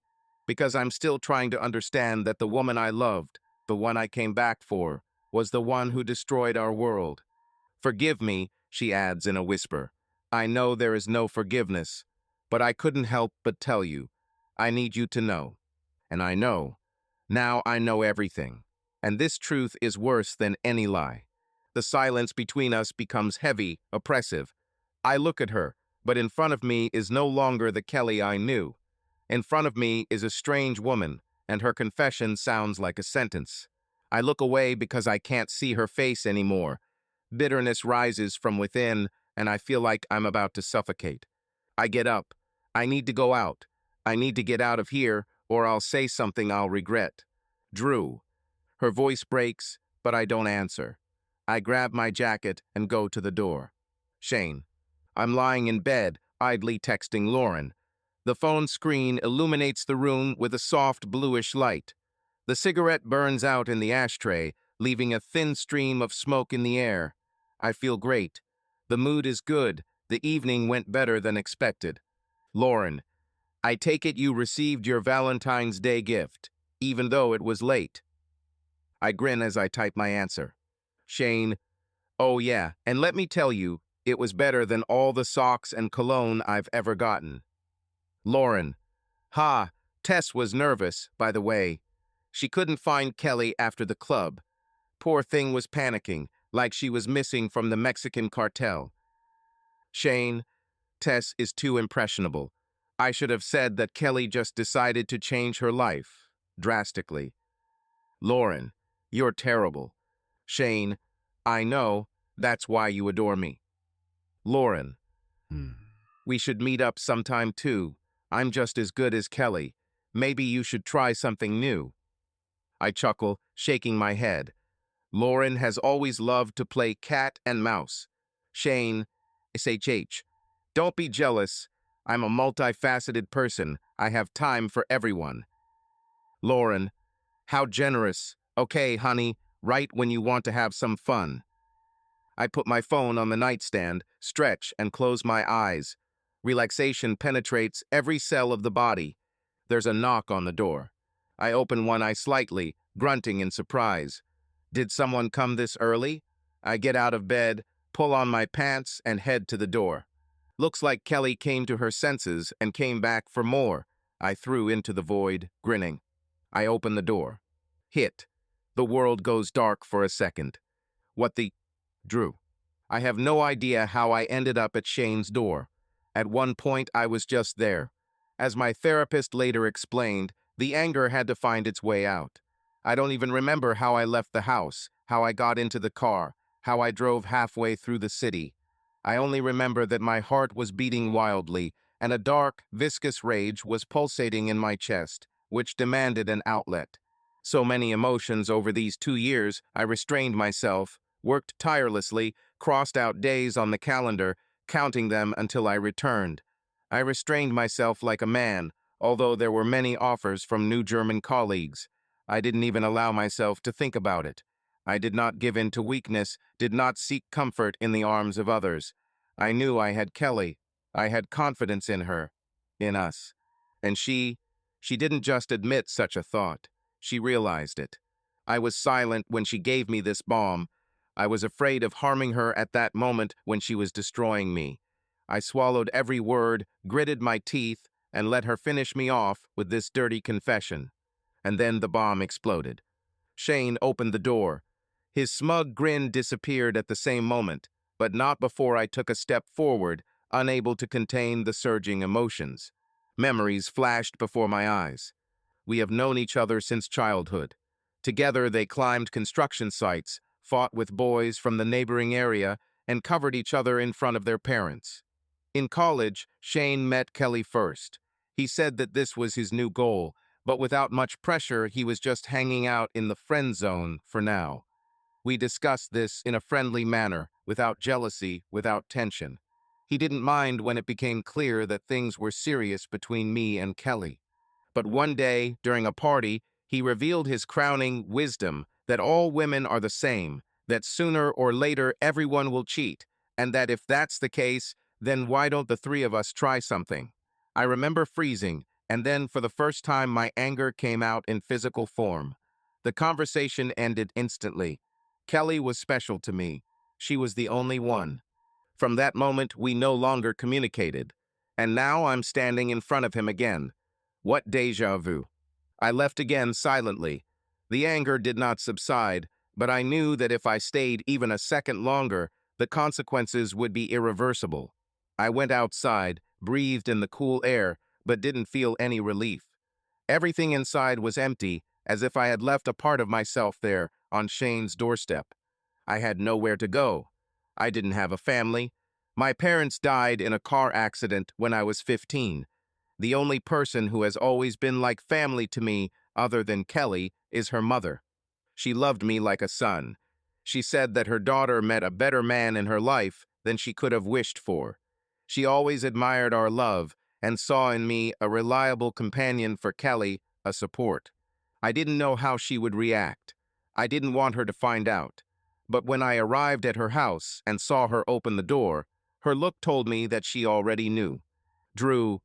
because I'm still trying to understand that the woman I loved, the one I came back for, was the one who destroyed our world. Forgive me, she adds in a whisper. I know there is no forgiveness, but I couldn't help but tell you. I need you to know. And I know. Now I know everything. And this truth is worse than any lie. The silence between us becomes heavy, oppressive. I look at her, but in front of me is no longer the Kelly I knew. In front of me is a strange woman, and her confession sounds like a sentence. I look away because I can't see her face anymore. Bitterness rises from within, and I feel like I'm about to suffocate. I get up. I need to go out. I need to get out of here, or I'll say something I'll regret. Drew. Her voice breaks, but I don't answer. I grab my jacket and go to the door. Shane. I'm lying in bed, idly texting Lauren. The phone screen illuminates the room with a soft bluish light. The cigarette burns out in the ashtray, leaving a thin stream of smoke in the air. I feel great. The mood is good. The evening went better than expected. Lauren. I take it you received your Valentine's Day gift, even though it was late. I grin as I type my answer. Shane. Oh yeah, and let me tell you, it was better than all the socks and cologne I've ever gotten. Lauren. Ha, Tess was nervous, by the way. She couldn't find Kelly after the club. Poor thing was panicking, like she was missing from the Mexican cartel. Shane, Tess is too impressionable. I should have said that Kelly just decided to change her life, drastically. Lauren, you're terrible. Shane, I know, that's why you adore me. Lauren, we should meet up sometime too. I'm just as good as Kelly. Maybe you should try something new. I chuckle, shaking my head. Lauren has always loved to play cat and mouse. Shane, SHH. Don't be jealous. I'm a multifaceted person. I have time for everyone. Lauren, how generous. Okay, honey, right when you want to have some fun. I put my phone on the nightstand, stretch, and close my eyes. Relaxation penetrates every cell of the body. There's a knock on the door. I open one eye slightly, grunting in surprise. Did someone come this early? I get out of bed, pull on my pants, and head to the door. Looks like Kelly came to her senses and came back for more. I threw into the void, grinning. I open the door. Hit. The world goes dark for a second. What the... Drew. I have no idea how I ended up at Shane's door. At one point, I was just there. As my therapist later explained, the anger had to find its way out. I don't even remember how I left the house, how I got into the car, how I drove halfway through the city. I only remember that my heart was beating wildly, and a dark, viscous rage was pulsating in my chest, which demanded an outlet. So many emotions over these 2 years, I restrained myself, worked tirelessly, crossed out days on the calendar, counting them until I returned. I restrained myself like a man, although there were many offers from new German colleagues. I didn't even allow myself to think about it. I did not give in to weakness, did not seek comfort in the arms of others. I knew I had Kelly. I had confidence in her, in us. And she didn't just admit such a thought. She realized it. I was silent when she gave me this bomb. I was afraid of harming her at that moment when she was destroying me. I swallowed every word, gritted my teeth, and let her finish me off with this dirty confession. And then the bomb exploded. Shane opened the door. His smug grin disappeared at the same moment, but not before I took a step forward, unable to contain the surging emotions. Memories flashed before my eyes. We have known each other since childhood. Together they climbed construction sites, fought with boys from the neighboring area, and covered each other in front of their parents. In college, Shane met Kelly first. He said that this was his new goal, but without much pressure, he was just hanging out in the friend zone for now. We discussed this in a friendly manner, without jealousy, without tension. He didn't mind when it became clear that things were serious between me and Kelly. But one day, during a party, he revealed his crowning wisdom that all women are the same, that sooner or later everyone will cheat, and that if that's the case, then why don't the three of us try something? I remember freezing, and then for the first time my anger came out in physical form. The conversation ended instantly. Kelly was special to me. She was the only one. From that moment, we no longer communicated. And now I'm standing in front of him again. What déjà vu? I left again silently. The anger did not subside, but I knew that if I stayed even a second longer, the consequences would be irreversible. I went outside, breathed in the cool air, but didn't feel any relief. Everything inside was empty, as if I had left a part of myself there on Shane's doorstep. I had nowhere to go. I didn't have a family. My parents died in a car accident when I was 15. The only person who has always been like family to me, other than Kelly, is her mother. She loved me like a son. She said that her daughter met a better man in her life than she could have wished for. She always admired our love and saw in me a reliable companion for Kelly, a support. I didn't know how she would react. I didn't want her to find out. But when I arrived at her house and saw her open the door, her look told me that she already knew. Drew,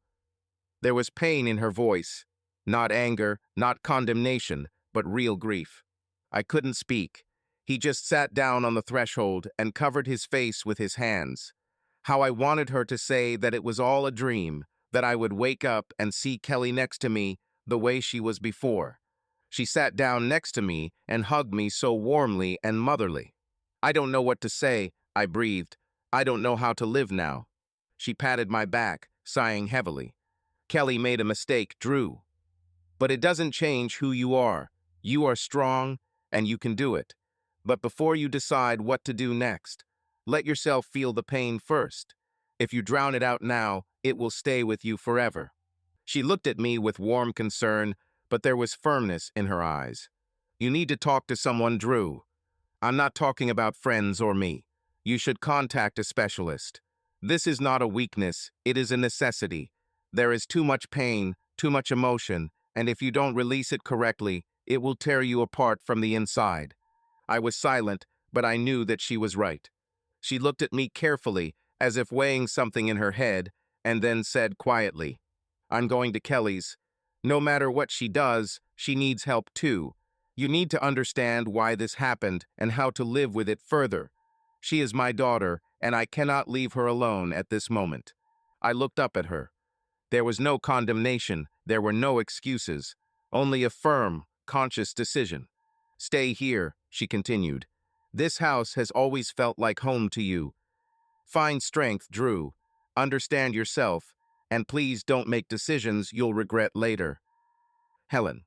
there was pain in her voice. Not anger, not condemnation, but real grief. I couldn't speak. He just sat down on the threshold and covered his face with his hands. How I wanted her to say that it was all a dream, that I would wake up and see Kelly next to me the way she was before. She sat down next to me and hugged me so warmly and motherly. "I don't know what to say," I breathed. "I don't know how to live now." She patted my back, sighing heavily. "Kelly made a mistake, Drew. But it doesn't change who you are. You are strong, and you can do it. But before you decide what to do next, let yourself feel the pain first. If you drown it out now, it will stay with you forever." She looked at me with warm concern, but there was firmness in her eyes. "You need to talk to someone, Drew. I'm not talking about friends or me. You should contact a specialist. This is not a weakness, it is a necessity. There is too much pain, too much emotion, and if you don't release it correctly, it will tear you apart from the inside." I was silent, but I knew that she was right. She looked at me carefully, as if weighing something in her head, and then said quietly, "I'm going to Kelly's. No matter what she does, she needs help too. You need to understand why this happened and how to live with it further. She is my daughter, and I cannot leave her alone at this moment." I looked up at her. There was no condemnation, there were no excuses, only a firm, conscious decision. "Stay here," she continued. "This house has always felt like home to you. Find strength, Drew. Understand yourself, and please don't make decisions you'll regret later." Helen.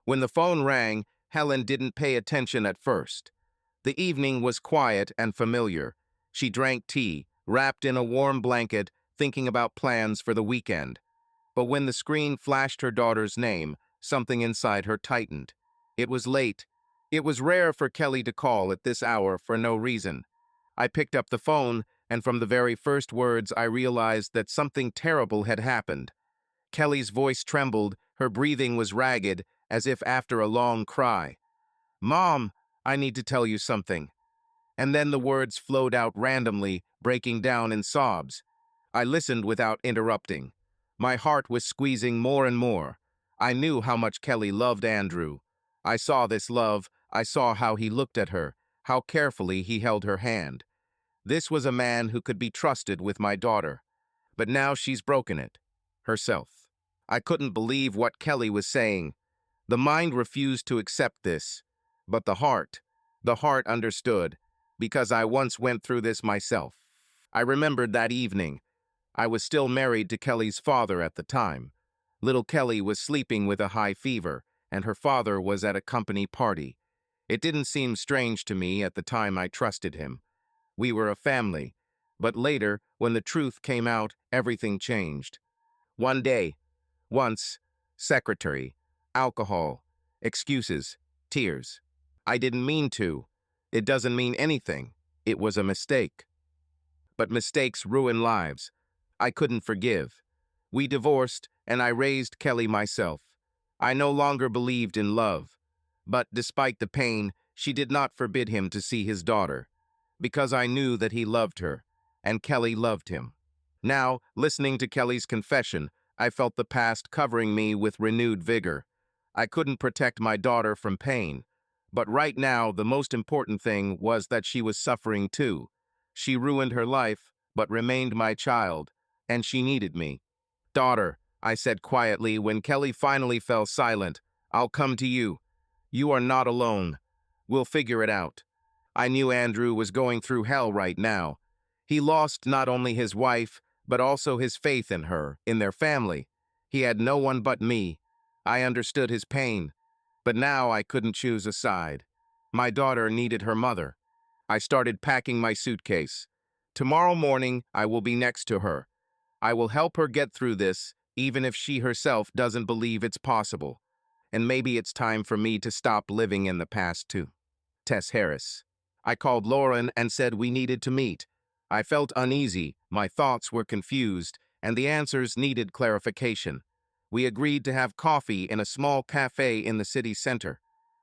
When the phone rang, Helen didn't pay attention at first. The evening was quiet and familiar. She drank tea, wrapped in a warm blanket, thinking about plans for the weekend. But when the screen flashed her daughter's name, something inside her tightened. It was late. It was rare for Kelly to call at this hour for no reason. I picked up the phone, and from the very first words I realized that something terrible had happened. Kelly's voice trembled, her breathing was ragged, as if after a long cry. "Mom, I need to tell you something." And then the words flowed out randomly, breaking down in sobs. I listened without interrupting. My heart was squeezing more and more. I knew how much Kelly loved Andrew. I saw this love, I saw how he looked at her, how carefully he held her hand. This was a man who could be trusted with my daughter. But now she's broken it. Herself. I couldn't believe what Kelly was saying. The mind refused to accept this. But the heart understood, because I once went through this myself. I remembered that evening. I was still married to Kelly's father at the time. Little Kelly was sleeping with a high fever, and her father was at a company party. It didn't seem strange to me at the time. I trusted him. We were a family. But later, when the truth came out, everything changed. One day, once, secretary, alcohol, excuses, tears. I didn't mean to. It doesn't mean anything. It was a mistake. But mistakes ruin lives. I couldn't forgive. We divorced, and I raised Kelly myself. I no longer believed in love. But despite the pain, she did not forbid him to see his daughter, because I knew that he loved her, and Kelly loved him. Now, listening to Kelly's confession, I felt the past covering me with renewed vigor. I couldn't protect my daughter from pain, but right now the most important thing was that she was suffering too. She ruined her life, but remained my child, and she needed me. "Daughter," I said quietly when Kelly finally fell silent, "I'll come to you. You are not alone. We'll figure it out." I knew Andrew was going through hell right now. He lost not only his wife, but also his faith in her, in their family. He had no one but me. I understood his pain, but now I couldn't choose a side. My daughter needed her mother. I started packing my suitcase. Tomorrow morning, I will be next to her. I will help her get through this, even if she herself doesn't believe it's possible. And maybe it's time for me to stop living in the past too. Tess Harris. I called Lauren and said we needed to meet. I felt uneasy, my thoughts were confused, and the answers needed clarification. We agreed to have coffee in a small cafe in the city center.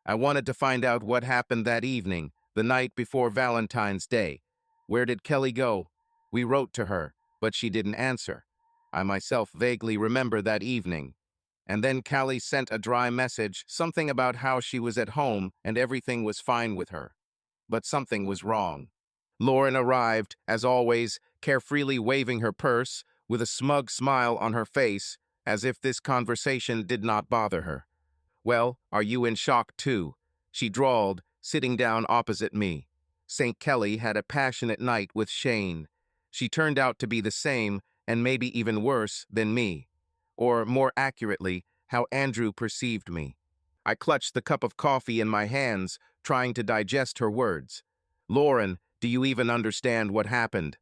I wanted to find out what happened that evening, the night before Valentine's Day. Where did Kelly go? We wrote to her, but she didn't answer. I myself vaguely remember that evening. And then Callie sent a dry message, something about how she was at home and everything was fine with her. But something was wrong. Lauren arrived, as always, carefreely waving her purse, with a smug smile on her face, as if this conversation did not bother her. Well, are you in shock too? She drawled, sitting down opposite me. St. Kelly had a passionate night with Shane. She turned out to be the same, and maybe even worse, than me. Or, more accurately, how Andrew perceived me. I clutched the cup of coffee in my hands, trying to digest her words. Lauren, do you even understand what happened?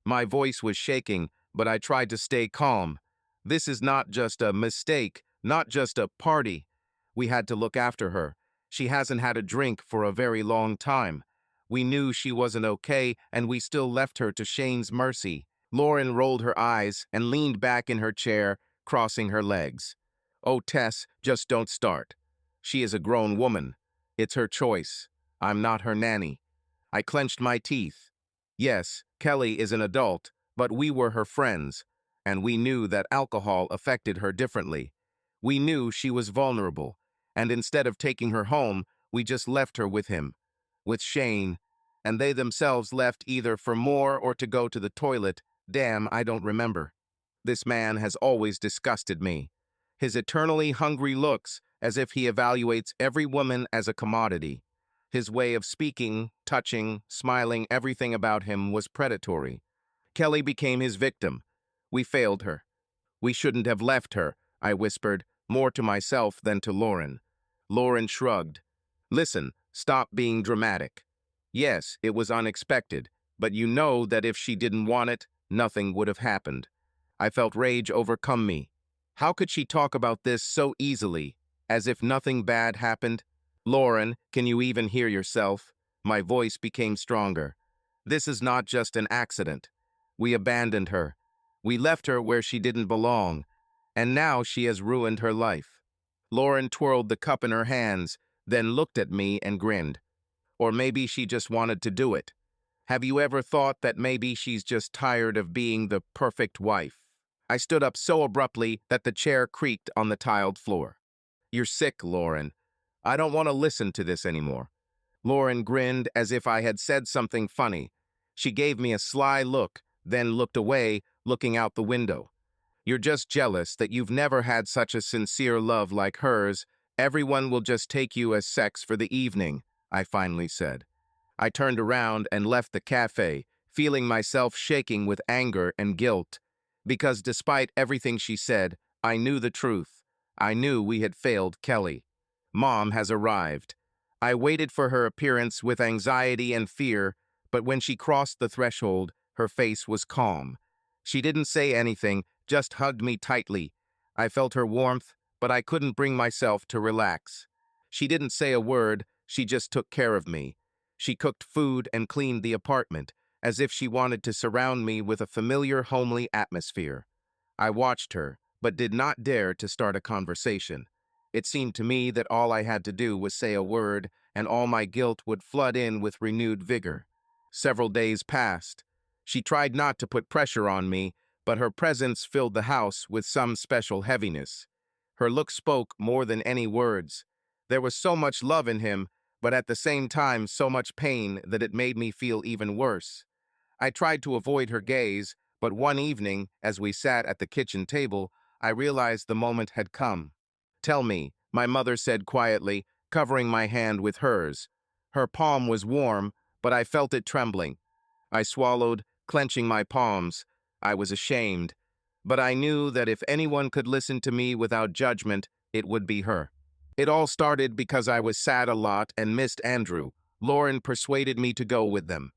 My voice was shaking, but I tried to stay calm. This is not just a mistake, not just a party. We had to look after her. She hasn't had a drink for a very long time. We knew she wasn't okay, and we still left her to Shane's mercy. Lauren rolled her eyes and leaned back in her chair, crossing her legs. Oh, Tess, just don't start. She is a grown woman. It's her choice. I'm not her nanny. I clenched my teeth. Yes, Kelly is an adult, but we were her friends, and we knew that alcohol affected her differently. We knew she was vulnerable, and instead of taking her home, we just left her with him, with Shane, and they themselves left either for more or to go to the toilet. Damn, I don't remember. This man has always disgusted me. His eternally hungry looks, as if he evaluates every woman as a commodity. His way of speaking, touching, smiling, everything about him was predatory. Kelly became his victim. We failed her. We shouldn't have left her, I whispered, more to myself than to Lauren. Lauren shrugged. Listen, stop being dramatic. Yes, it was unexpected, but you know that if she didn't want it, nothing would have happened. I felt rage overcome me. How could she talk about this so easily, as if nothing bad happened? Lauren, can you even hear yourself? My voice became stronger. This is not just an accident. We abandoned her. We left her where she didn't belong, and now she has ruined her life. Lauren twirled the cup in her hands, then looked at me and grinned. Or maybe she just wanted to do it. Have you ever thought that maybe she's just tired of being the perfect wife? I stood up so abruptly that the chair creaked on the tiled floor. You're sick, Lauren. I don't want to listen to this anymore. Lauren grinned as if I had said something funny. She gave me a sly look, then looked away, looking out the window. You're just jealous that you've never had such a sincere love like hers. Everyone will just take you as sex for the evening, I finally said. I turned around and left the cafe, feeling myself shaking with anger and guilt. Because despite everything she said, I knew the truth. I knew we had failed Kelly. Mom has arrived. I waited for her appearance with anxiety and fear, but when she crossed the threshold, her face was calm. She didn't say anything, just hugged me tightly. I felt her warmth, but I couldn't bring myself to relax. She didn't say a word, she just took care of me. She cooked food and cleaned the apartment, as if she wanted to surround me with a familiar, homely atmosphere. I watched her, but did not dare to start a conversation. It seemed to me that all I had to do was say a word, and all my guilt would flood in with renewed vigor. Several days passed. She tried not to put pressure on me, but her presence filled the house with some special heaviness. Her look spoke more than any words. There was so much love in him, but at the same time so much pain that it made me feel even worse. I tried to avoid her gaze, but one evening, as we sat at the kitchen table, I realized the moment had come. Tell me, my mother said quietly, covering my hand with hers. Her palm was warm, but I felt it trembling. I swallowed, clenching my palms. I was ashamed, but I knew that if anyone could listen to me without judgment, it would be her. It all started because I was sad a lot and missed Andrew. Lauren persuaded me to go with them.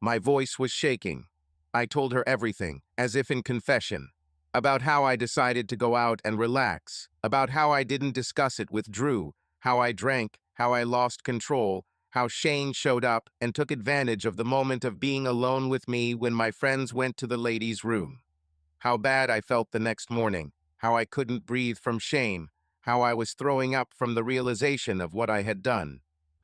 My voice was shaking. I told her everything, as if in confession. About how I decided to go out and relax, about how I didn't discuss it with Drew, how I drank, how I lost control, how Shane showed up and took advantage of the moment of being alone with me when my friends went to the ladies' room. How bad I felt the next morning, how I couldn't breathe from shame, how I was throwing up from the realization of what I had done.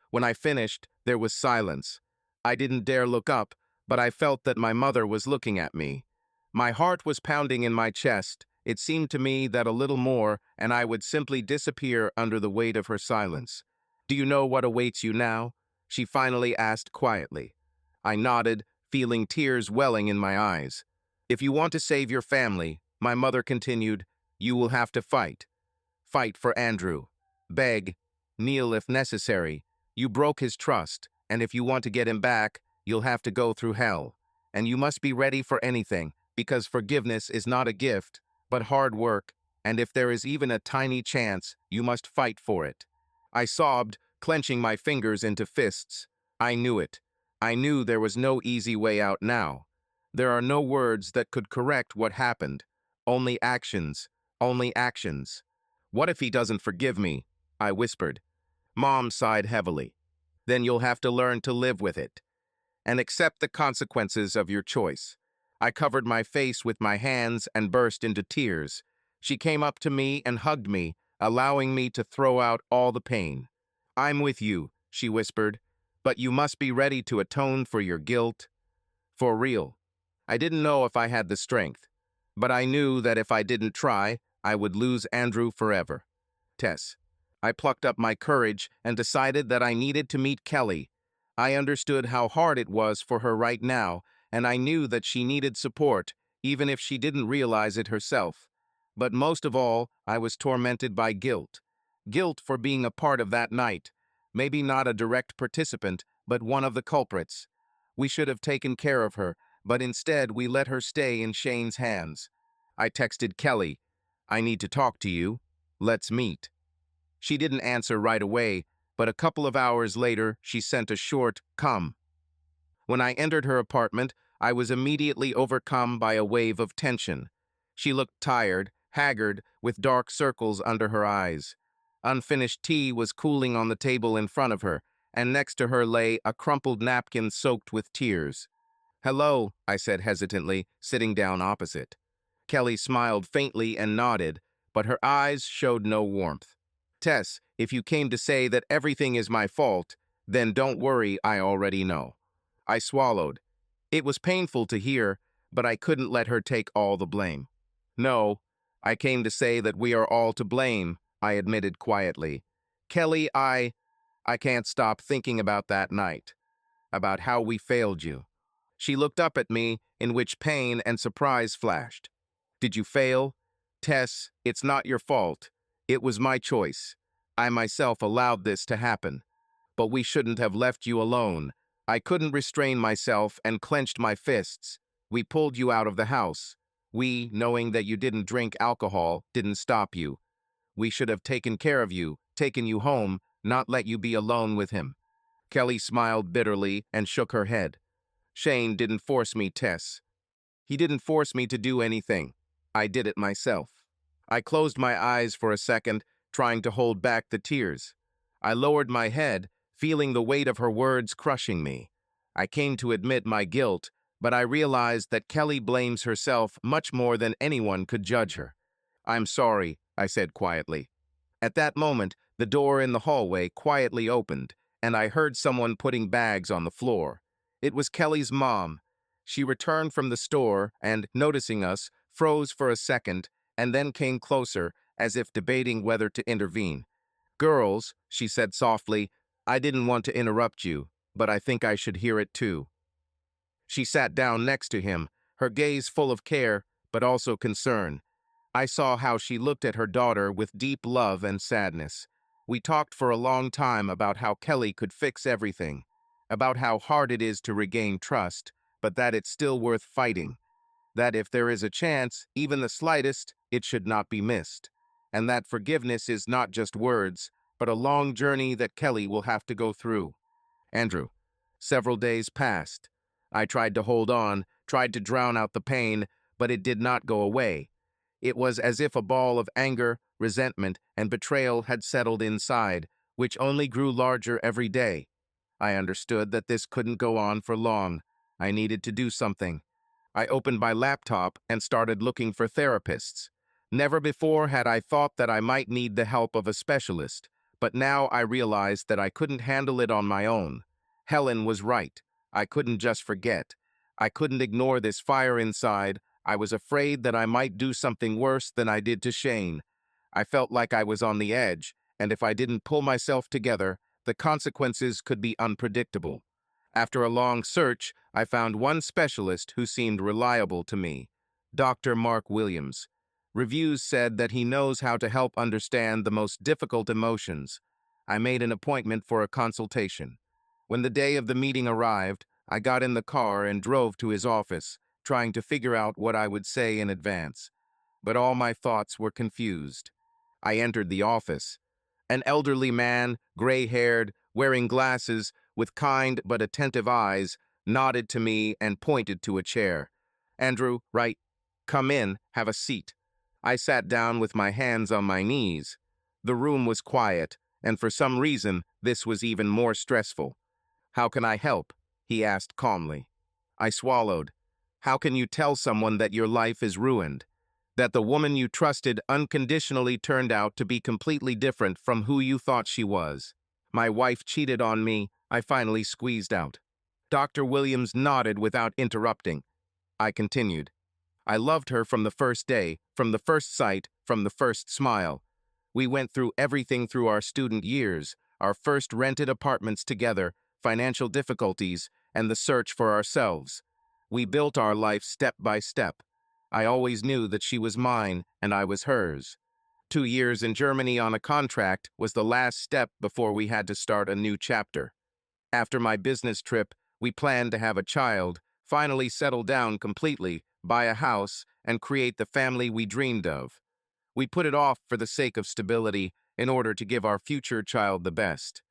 When I finished, there was silence. I didn't dare look up, but I felt that my mother was looking at me. My heart was pounding in my chest. It seemed to me that a little more, and I would simply disappear under the weight of her silence. Do you know what awaits you now? She finally asked quietly. I nodded, feeling tears welling in my eyes. If you want to save your family, my mother continued, you will have to fight. Fight for Andrew. beg, kneel if necessary. You broke his trust, and if you want to get him back, you'll have to go through hell. And you must be ready for anything, because forgiveness is not a gift, but hard work, and if there is even a tiny chance, you must fight for it. I sobbed, clenching my fingers into fists. I knew it. I knew there was no easy way out now. There are no words that could correct what happened. Only actions. Only actions. What if he doesn't forgive me? I whispered. Mom sighed heavily. Then you'll have to learn to live with it and accept the consequences of your choice. I covered my face with my hands and burst into tears. She came up to me and hugged me, allowing me to throw out all the pain. I'm with you, she whispered, but you must be ready to atone for your guilt. For real. I didn't know if I had the strength, but I knew that if I didn't try, I would lose Andrew forever. Tess. I plucked up my courage and decided that I needed to meet Kelly. I understood how hard it was for her right now, and I knew that she needed support, even if she didn't realize it herself. But most of all, I was tormented by guilt. Guilt for being a part of that night. Maybe not a direct participant, but one of the culprits. We should have taken care of her, but instead we let her stay in Shane's hands. I texted Kelly, I need to talk to you. Let's meet. She didn't answer right away, but a couple of hours later, she sent a short, "Come." When I entered her apartment, I was immediately overcome by a wave of tension. She looked tired, haggard, with dark circles under her eyes. Unfinished tea was cooling on the table in front of her, and next to her lay a crumpled napkin soaked with tears. "Hello," I said hesitantly, sitting down opposite. Kelly smiled faintly and nodded, but her eyes showed no warmth. "Tess, if you came to say that everything is my fault, then don't worry, I already know." I swallowed. It was painful to hear, but I couldn't let her take all the blame. "No, I came to say that we are all to blame," I admitted quietly. "Kelly, I can't stop thinking about that night, about how we failed you." She looked up at me, in which pain and surprise flashed. "Did you fail? Tess, it's not your fault. It was my choice. I myself allowed this to happen. But we shouldn't have left you alone. I couldn't restrain myself and clenched my fists. We pulled you out of the house. We, knowing that you didn't drink alcohol, didn't stop you. We should have taken care of you, taken you home, not let you be alone with him." Kelly smiled bitterly and shook her head. "Shane didn't force me, Tess. He didn't force me to do anything. I did it myself." I closed my eyes for a second, trying to hold back the tears. I lowered my head, feeling the weight of her words crushing me. I came to admit my guilt, but I realized that Kelly blames herself much more than anyone could judge her. "I'm sorry," I said quietly. At that moment, the door in the hallway quietly opened, and I heard someone putting bags on the floor. It was Kelly's mom. She returned from the store and, noticing us, froze for a second and then came closer, as if debating whether to intervene. "Girls," she said softly, "I didn't want to interrupt you, but I think I should hear it too." She sat down next to him, her gaze full of care, but also concern. I saw how she looked at her daughter with deep love and sadness. We talked for a long time about how Kelly could fix everything, about how hard it is to regain trust, but that it's still worth fighting, that if there is a chance, even the slightest, it should not be missed, and that forgiveness is not just words, but a long journey that Kelly will have to go through. Andrew. Several days passed. I tried to hold on, tried to drown out the pain, but it did not go away. It was as if a ball of anger, resentment, and betrayal had settled inside, which only grew larger every day. I understood that this couldn't go on for long. I needed to do something. I opened my laptop and started looking for therapists. Never before had I thought that I might need the help of a specialist, but now I realized that I couldn't handle it on my own. Helen was right. I couldn't just forget. I couldn't ignore this fire inside. I was afraid that I might do something worse than I did to Shane. I felt like I was on the edge, and if I didn't pull myself together, the consequences could be unpredictable. After a long search, I found one specialist who seemed reliable to me, Dr. Mark Williams. Reviews said that he knows how to help understand the most difficult emotions. I made an appointment for a consultation. When the day of the meeting arrived, I got in the car and drove to his office, trying to figure out what I would say in advance. But all my thoughts were confused. I entered the office. An elderly man, gray-haired, wearing glasses, with kind but attentive eyes, nodded to me and pointed to a chair. "Andrew, right. Come in, have a seat." I sat down with my hands on my knees. The room was quiet, and for some reason, this was even more stressful. "How can I help?" he asked calmly. I swallowed. "How can you tell someone that your life is ruined? That the woman you trusted unconditionally turned out to be completely different from who you thought she was? My wife cheated on me," I finally squeezed out. Dr. Williams nodded without interrupting. I continued. "I loved her from the first day, from the first sight, from the first smile. We went through everything through our student years, our first rented apartments together, financial difficulties, and the search for ourselves. We built our life step by step. I always knew that she was mine and I was hers. 2 years in Germany on a contract was the last step before we had to start a new chapter. After my business trip, we planned to have a child, finally settle down completely, buy a house, and create the family we dreamed of. We put it off for the sake of stability in order to give our future child the best.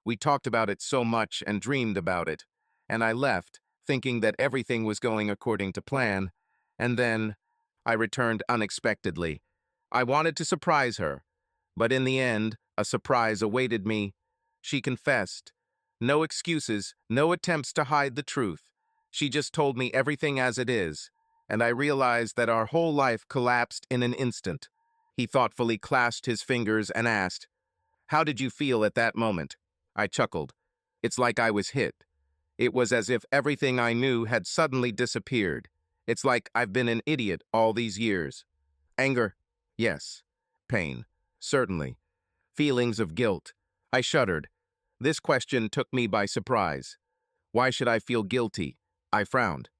We talked about it so much and dreamed about it, and I left, thinking that everything was going according to plan, and then I returned unexpectedly. I wanted to surprise her, but in the end, a surprise awaited me. She confessed. No excuses, no attempts to hide the truth. She just told me everything as it is, and I realized that our whole life collapsed in an instant. He thoughtfully clasped his fingers and asked, "How did you feel at that moment?" I chuckled. "It's like I was hit. It was as if everything I knew had suddenly disappeared. It's like I've been an idiot all these years." Anger? Yes. Pain? Certainly. Feelings of guilt? I shuddered. This question took me by surprise. Why should I feel guilty? I frowned.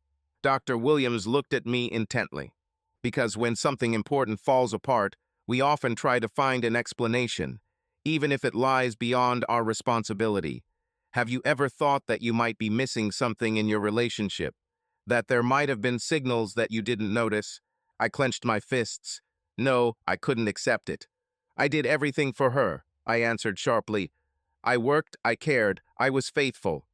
Dr. Williams looked at me intently. Because when something important falls apart, we often try to find an explanation, even if it lies beyond our responsibility. Have you ever thought that you might be missing something in your relationship? That there might have been signals that you didn't notice? I clenched my fists. No, I couldn't accept it. I did everything for her, I answered sharply. I worked, I cared, I was faithful.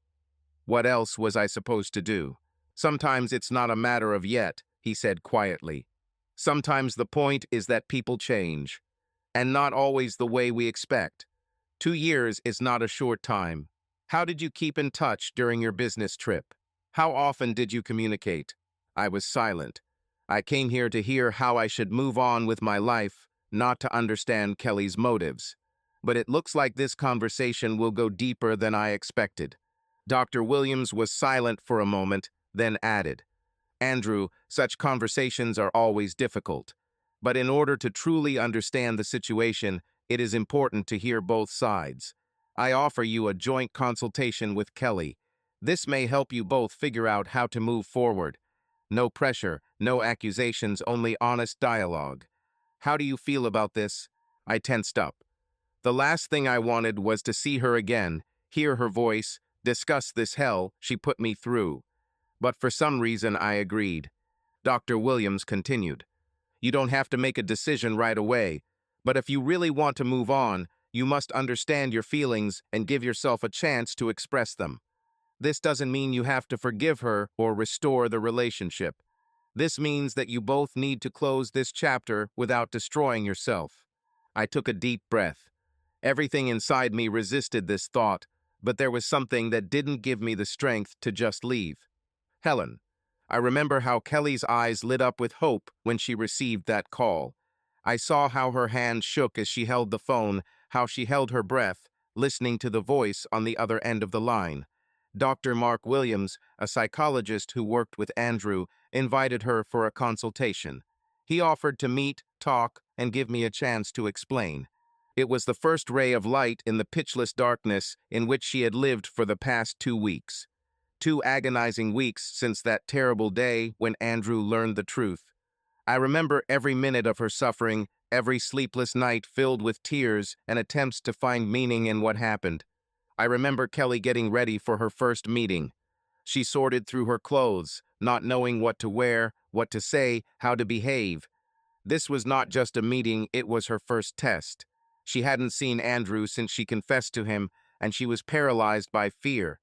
What else was I supposed to do? Sometimes it's not a matter of yet, he said quietly. Sometimes the point is that people change, and not always the way we expect. 2 years is not a short time. How did you keep in touch during your business trip? How often did you communicate? I was silent. I came here to hear how I should move on with my life, not to understand Kelly's motives. But it looks like this conversation will go deeper than I expected. Dr. Williams was silent for a moment, then added, "Andrew, such conversations are always difficult. But in order to truly understand the situation, it is important to hear both sides. I offer you a joint consultation with Kelly. This may help you both figure out how to move forward. No pressure, no accusations, only honest dialogue. How do you feel about this?" I tensed up. The last thing I wanted was to see her again, hear her voice, discuss this hell she put me through. But for some reason I agreed. Dr. Williams continued, "You don't have to make a decision right away, but if you really want to move on, you must understand your feelings and give yourself a chance to express them. This doesn't mean you have to forgive her or restore the relationship. This means that you both need to close this chapter without destroying yourself." I took a deep breath. Everything inside me resisted this thought, but there was something that didn't give me the strength to just leave. Helen. I remember how Kelly's eyes lit up with hope when she received that call. I saw how her hand shook as she held the phone, how she held her breath, listening to the voice on the other end of the line. Dr. Mark Williams, a psychologist who worked with Andrew, invited her for a consultation. He offered to meet, talk, and give me a chance to explain. It was the first ray of light in the pitchless darkness in which she had lived for the past 2 weeks. 2 agonizing weeks since that terrible day when Andrew learned the truth. I remember every minute of her suffering, every sleepless night filled with tears and attempts to find meaning in what happened. I remember Kelly getting ready for her first meeting. She sorted through her clothes, not knowing what to wear, what to say, how to behave. This was not just a meeting, it was her first test. She hadn't seen Andrew since she confessed to him, and she was paralyzed by fear.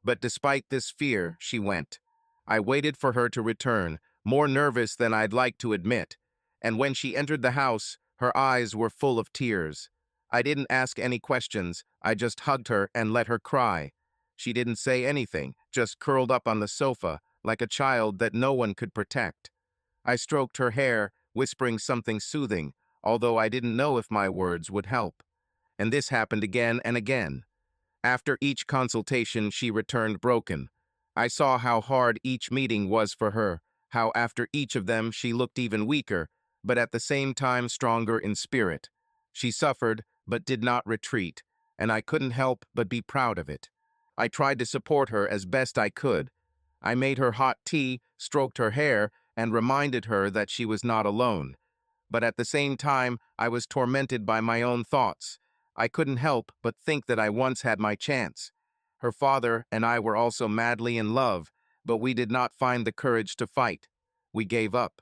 But despite this fear, she went. I waited for her to return, more nervous than I'd like to admit. And when she entered the house, her eyes were full of tears. I didn't ask any questions, I just hugged her and let her cry. She didn't say anything, just curled up on the sofa, like a child that no one could protect. I stroked her hair, whispering something soothing, although I didn't know if my words would help. And this happened again and again. After each consultation, she returned broken. I saw how hard each meeting was for her, how after each of them she looked even weaker, but at the same time stronger in spirit. She suffered, but did not retreat, and I couldn't help but be proud of it. I tried to support her as best I could. I made her hot tea, stroked her hair, and reminded her that she was not alone. But at the same time, I was tormented by my own thoughts. I couldn't help but think that I once had my chance. Her father and I were also madly in love, but we did not find the courage to fight. We gave up.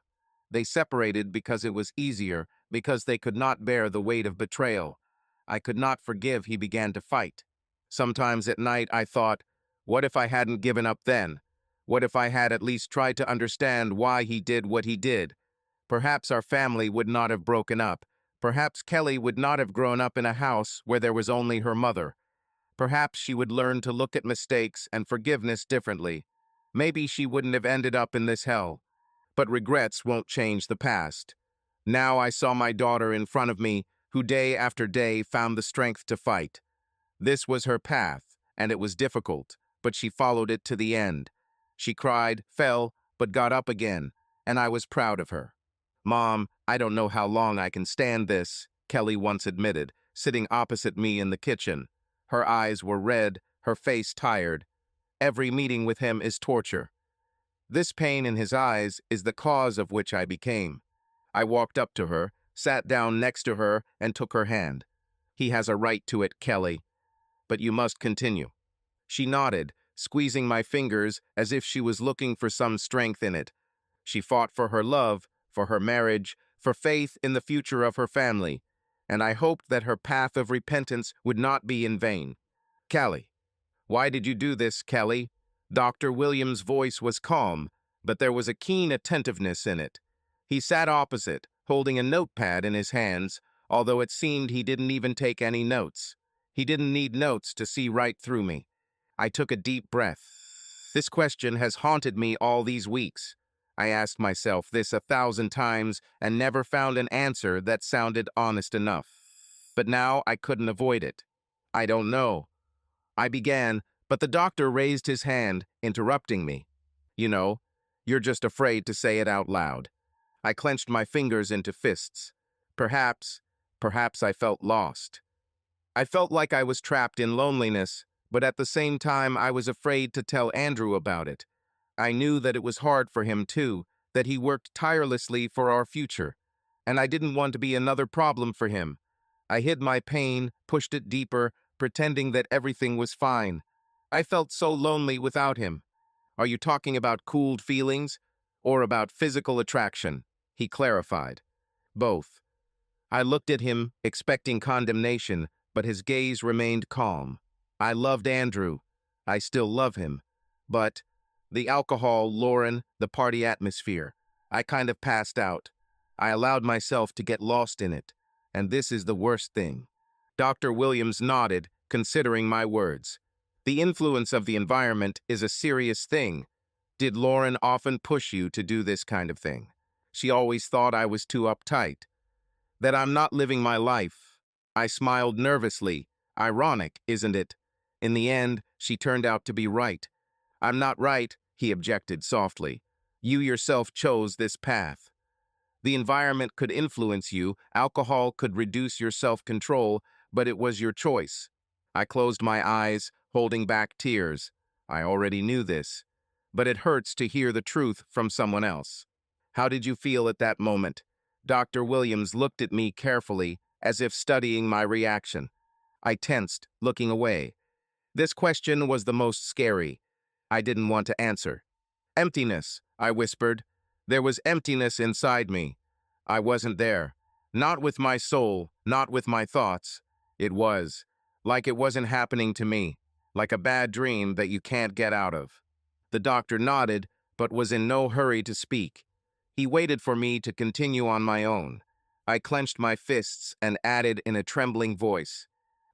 They separated because it was easier, because they could not bear the weight of betrayal. I could not forgive. He began to fight. Sometimes at night I thought, what if I hadn't given up then? What if I had at least tried to understand why he did what he did? Perhaps our family would not have broken up. Perhaps Kelly would not have grown up in a house where there was only her mother. Perhaps she would learn to look at mistakes and forgiveness differently. Maybe she wouldn't have ended up in this hell. But regrets won't change the past. Now I saw my daughter in front of me, who day after day found the strength to fight. This was her path, and it was difficult, but she followed it to the end. She cried, fell, but got up again, and I was proud of her. Mom, I don't know how long I can stand this, Kelly once admitted, sitting opposite me in the kitchen. Her eyes were red, her face tired. Every meeting with him is torture. This pain in his eyes is the cause of which I became. I walked up to her, sat down next to her, and took her hand. He has a right to it, Kelly. But you must continue. She nodded, squeezing my fingers as if she was looking for some strength in it. She fought for her love, for her marriage, for faith in the future of her family, and I hoped that her path of repentance would not be in vain. Kelly, why did you do this, Kelly? Dr. Williams' voice was calm, but there was a keen attentiveness in it. He sat opposite, holding a notepad in his hands, although it seemed he didn't even take any notes. He didn't need notes to see right through me. I took a deep breath. This question has haunted me all these weeks. I asked myself this 1,000 times and never found an answer that sounded honest enough. But now I couldn't avoid it. I don't know. I began, but the doctor raised his hand, interrupting me. You know, you're just afraid to say it out loud. I clenched my fingers into fists. Perhaps I felt lost. I felt like I was trapped in loneliness, but at the same time I was afraid to tell Andrew about it. I knew that it was hard for him too, that he worked tirelessly for our future, and I didn't want to be another problem for him. I hid my pain, pushed it deeper, pretending that everything was fine. I felt so lonely without him. Are you talking about cooled feelings or about physical attraction? He clarified. Both. I looked at him, expecting condemnation, but his gaze remained calm. I loved Andrew. I still love him. But the alcohol, Lauren, the party atmosphere. I kind of passed out. I allowed myself to get lost in it. And this is the worst thing. Dr. Williams nodded, considering my words. The influence of the environment is a serious thing. Did Lauren often push you to do this kind of thing? She always thought I was too uptight. That I'm not living my life. I smiled nervously. Ironic, isn't it? In the end, she turned out to be right. I'm not right, he objected softly. You yourself chose this path. The environment could influence you, alcohol could reduce your self-control, but it was your choice. I closed my eyes, holding back tears. I already knew this, but it hurts to hear the truth from someone else. How did you feel at that moment? Dr. Williams looked at me carefully, as if studying my reaction. I tensed, looking away. This question was the most scary. I didn't want to answer. Emptiness, I whispered. There was emptiness inside me. I wasn't there. Not with my soul, not with my thoughts. It was. Like it wasn't happening to me. Like a bad dream that you can't get out of. The doctor nodded, but was in no hurry to speak. He waited for me to continue on my own. I clenched my fists and added in a trembling voice.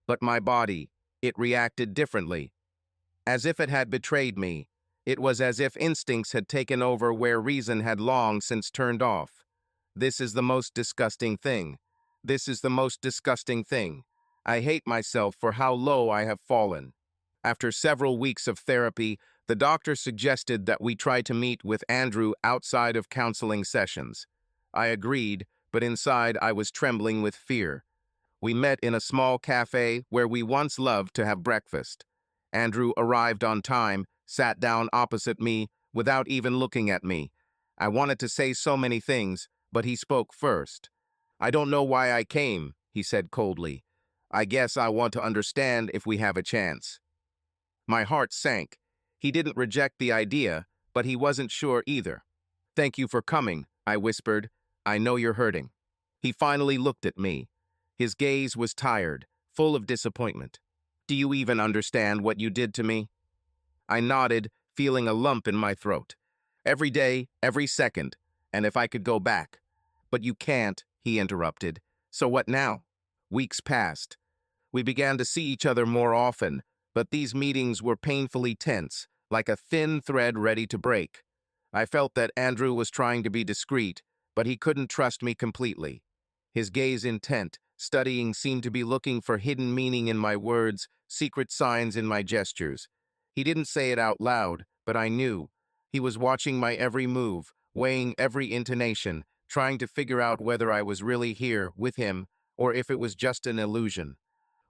But my body, it reacted differently. As if it had betrayed me. It was as if instincts had taken over where reason had long since turned off. This is the most disgusting thing. This is the most disgusting thing. I hate myself for how low I have fallen. After several weeks of therapy, the doctor suggested that we try to meet with Andrew outside of counseling sessions. I agreed, but inside I was trembling with fear. We met in a small cafe where we once loved to have breakfast. Andrew arrived on time, sat down opposite me, without even looking at me. I wanted to say so many things, but he spoke first. I don't know why I came, he said coldly. I guess I want to understand if we have a chance. My heart sank. He didn't reject the idea, but he wasn't sure either. Thank you for coming, I whispered. I know you're hurting. He finally looked at me. His gaze was tired, full of disappointment. Do you even understand what you did to me? I nodded, feeling a lump in my throat. Every day, every second, and if I could go back. But you can't, he interrupted. So what now? Weeks passed. We began to see each other more often, but these meetings were painfully tense, like a thin thread ready to break. I felt that Andrew was trying to be discreet, but he couldn't trust me completely. His gaze intent, studying, seemed to be looking for hidden meaning in my words, secret signs in my gestures. He didn't say it out loud, but I knew. He was watching my every move, weighing every intonation, trying to figure out whether I was really here with him or if it was just an illusion.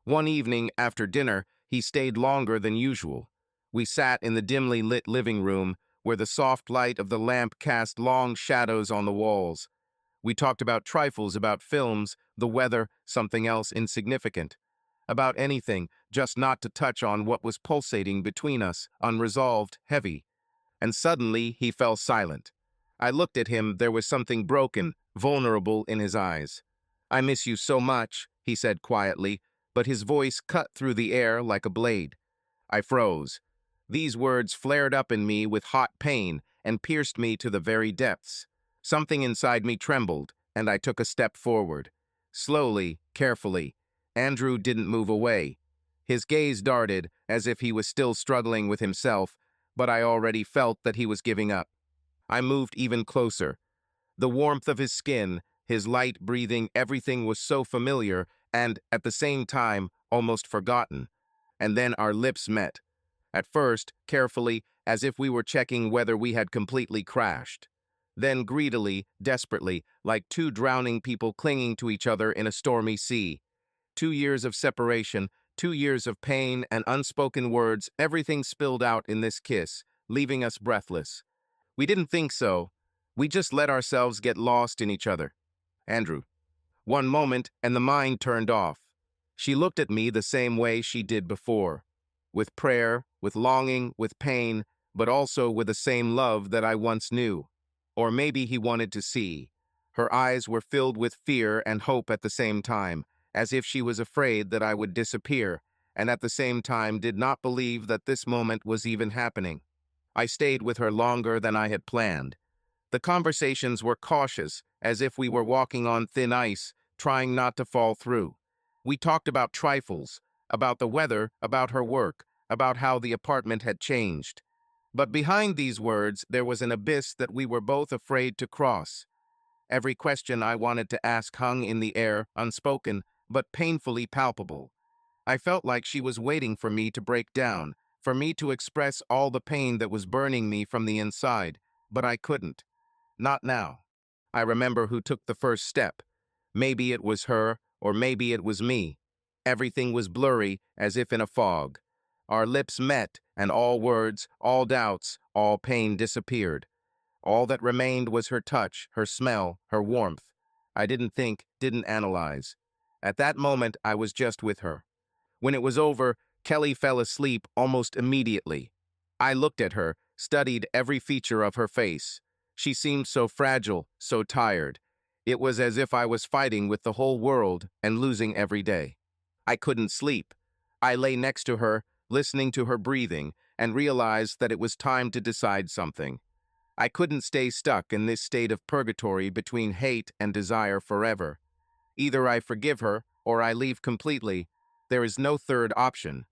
One evening, after dinner, he stayed longer than usual. We sat in the dimly lit living room, where the soft light of the lamp cast long shadows on the walls. We talked about trifles, about films, the weather, something else insignificant. About anything, just not to touch on what was pulsating between us, unresolved, heavy. And suddenly he fell silent. I looked at him. There was something broken, vulnerable in his eyes. I miss you so much, he said quietly, but his voice cut through the air like a blade. I froze. These words flared up in me with hot pain and pierced me to the very depths. Something inside me trembled, and I took a step forward. Slowly, carefully. Andrew didn't move away. His gaze darted, as if he was still struggling with himself, but I already felt that he was giving up. I moved even closer. The warmth of his skin, his light breathing, everything was so familiar and, at the same time, almost forgotten. And then our lips met. At first, carefully, as if we were checking whether we had completely crashed. Then greedily, desperately, like two drowning people clinging to each other in a stormy sea. 2 years of separation, 2 years of pain and unspoken words, everything spilled out in this kiss, leaving us breathless. We didn't think so. We just let ourselves get lost in each other. Andrew. One moment, and the mind turned off. She looked at me the same way she did before. With prayer, with longing, with pain, but also with the same love that I once knew. Or maybe he wanted to see. Her eyes were filled with fear and hope at the same time, as if she was afraid that I would disappear, and at the same time did not believe that this moment was even happening. I stayed with her longer than I had planned. The conversations were cautious, as if we were walking on thin ice, trying not to fall through. We talked about trifles, about the weather, about her work, about how the apartment had changed. But behind these words, there was an abyss that we were both afraid to cross. Every question I wanted to ask hung in the air, unspoken, but painfully palpable. I felt like she was waiting for me to break down, for me to express all the pain that was burning me from the inside, but I couldn't. Not now. I remember who took the first step. Maybe it was her, or maybe it was me. Everything was blurry, as if in a fog. Our lips met, and all words, all doubts, all pain disappeared. All that remained was her touch, her smell, her warmth. I didn't think, didn't analyze. At that moment, I was just with her. When it was over, Kelly fell asleep almost immediately. I looked at her, studied every feature of her face. She seemed so fragile, so tired. It was as if I was fighting with the whole world and losing every day. I couldn't sleep. I lay next to her, listening to her breathing, and realized that it was time to decide something. I couldn't stay stuck in this state of purgatory between hate and desire forever. Either I forgive her, or I leave completely. There is no third option.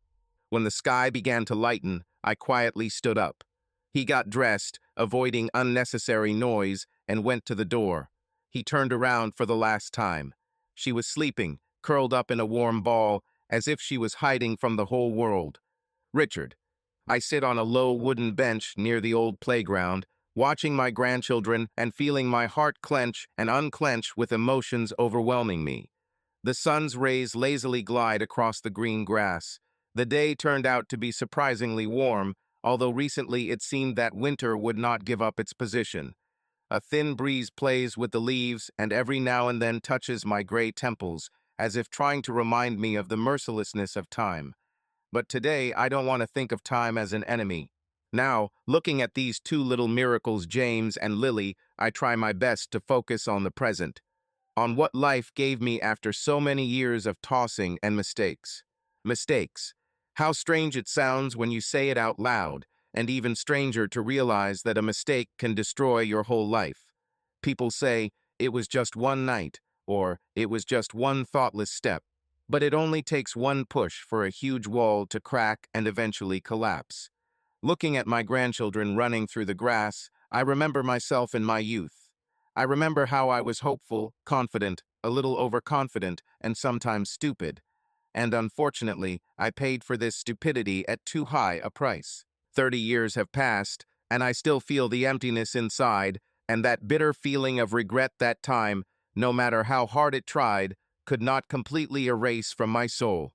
When the sky began to lighten, I quietly stood up. He got dressed, avoiding unnecessary noise, and went to the door. He turned around for the last time. She was sleeping, curled up in a warm ball, as if she was hiding from the whole world. Richard. I sit on a low wooden bench near the old playground, watching my grandchildren and feeling my heart clench and unclench with emotions overwhelming me. The sun's rays lazily glide across the green grass. The day turned out to be surprisingly warm, although recently it seemed that winter would not give up its position. A thin breeze plays with the leaves and every now and then touches my gray temples, as if trying to remind me of the mercilessness of time. But today, I don't want to think of time as an enemy. Now, looking at these two little miracles, James and Lily, I try my best to focus on the present, on what life gave me after so many years of tossing and mistakes. Mistakes. How strange it sounds when you say it out loud, and even stranger to realize that a mistake can destroy your whole life. People say, it was just one night, or it was just one thoughtless step. But it only takes one push for a huge wall to crack and eventually collapse. Looking at my grandchildren running through the grass, I remember myself in my youth. I remember how I was hopeful, confident, a little overconfident, and sometimes stupid. And unfortunately, I paid for this stupidity at too high a price. 30 years have passed, and I still feel the emptiness inside, and that bitter feeling of regret that time, no matter how hard it tried, could not completely erase from my soul.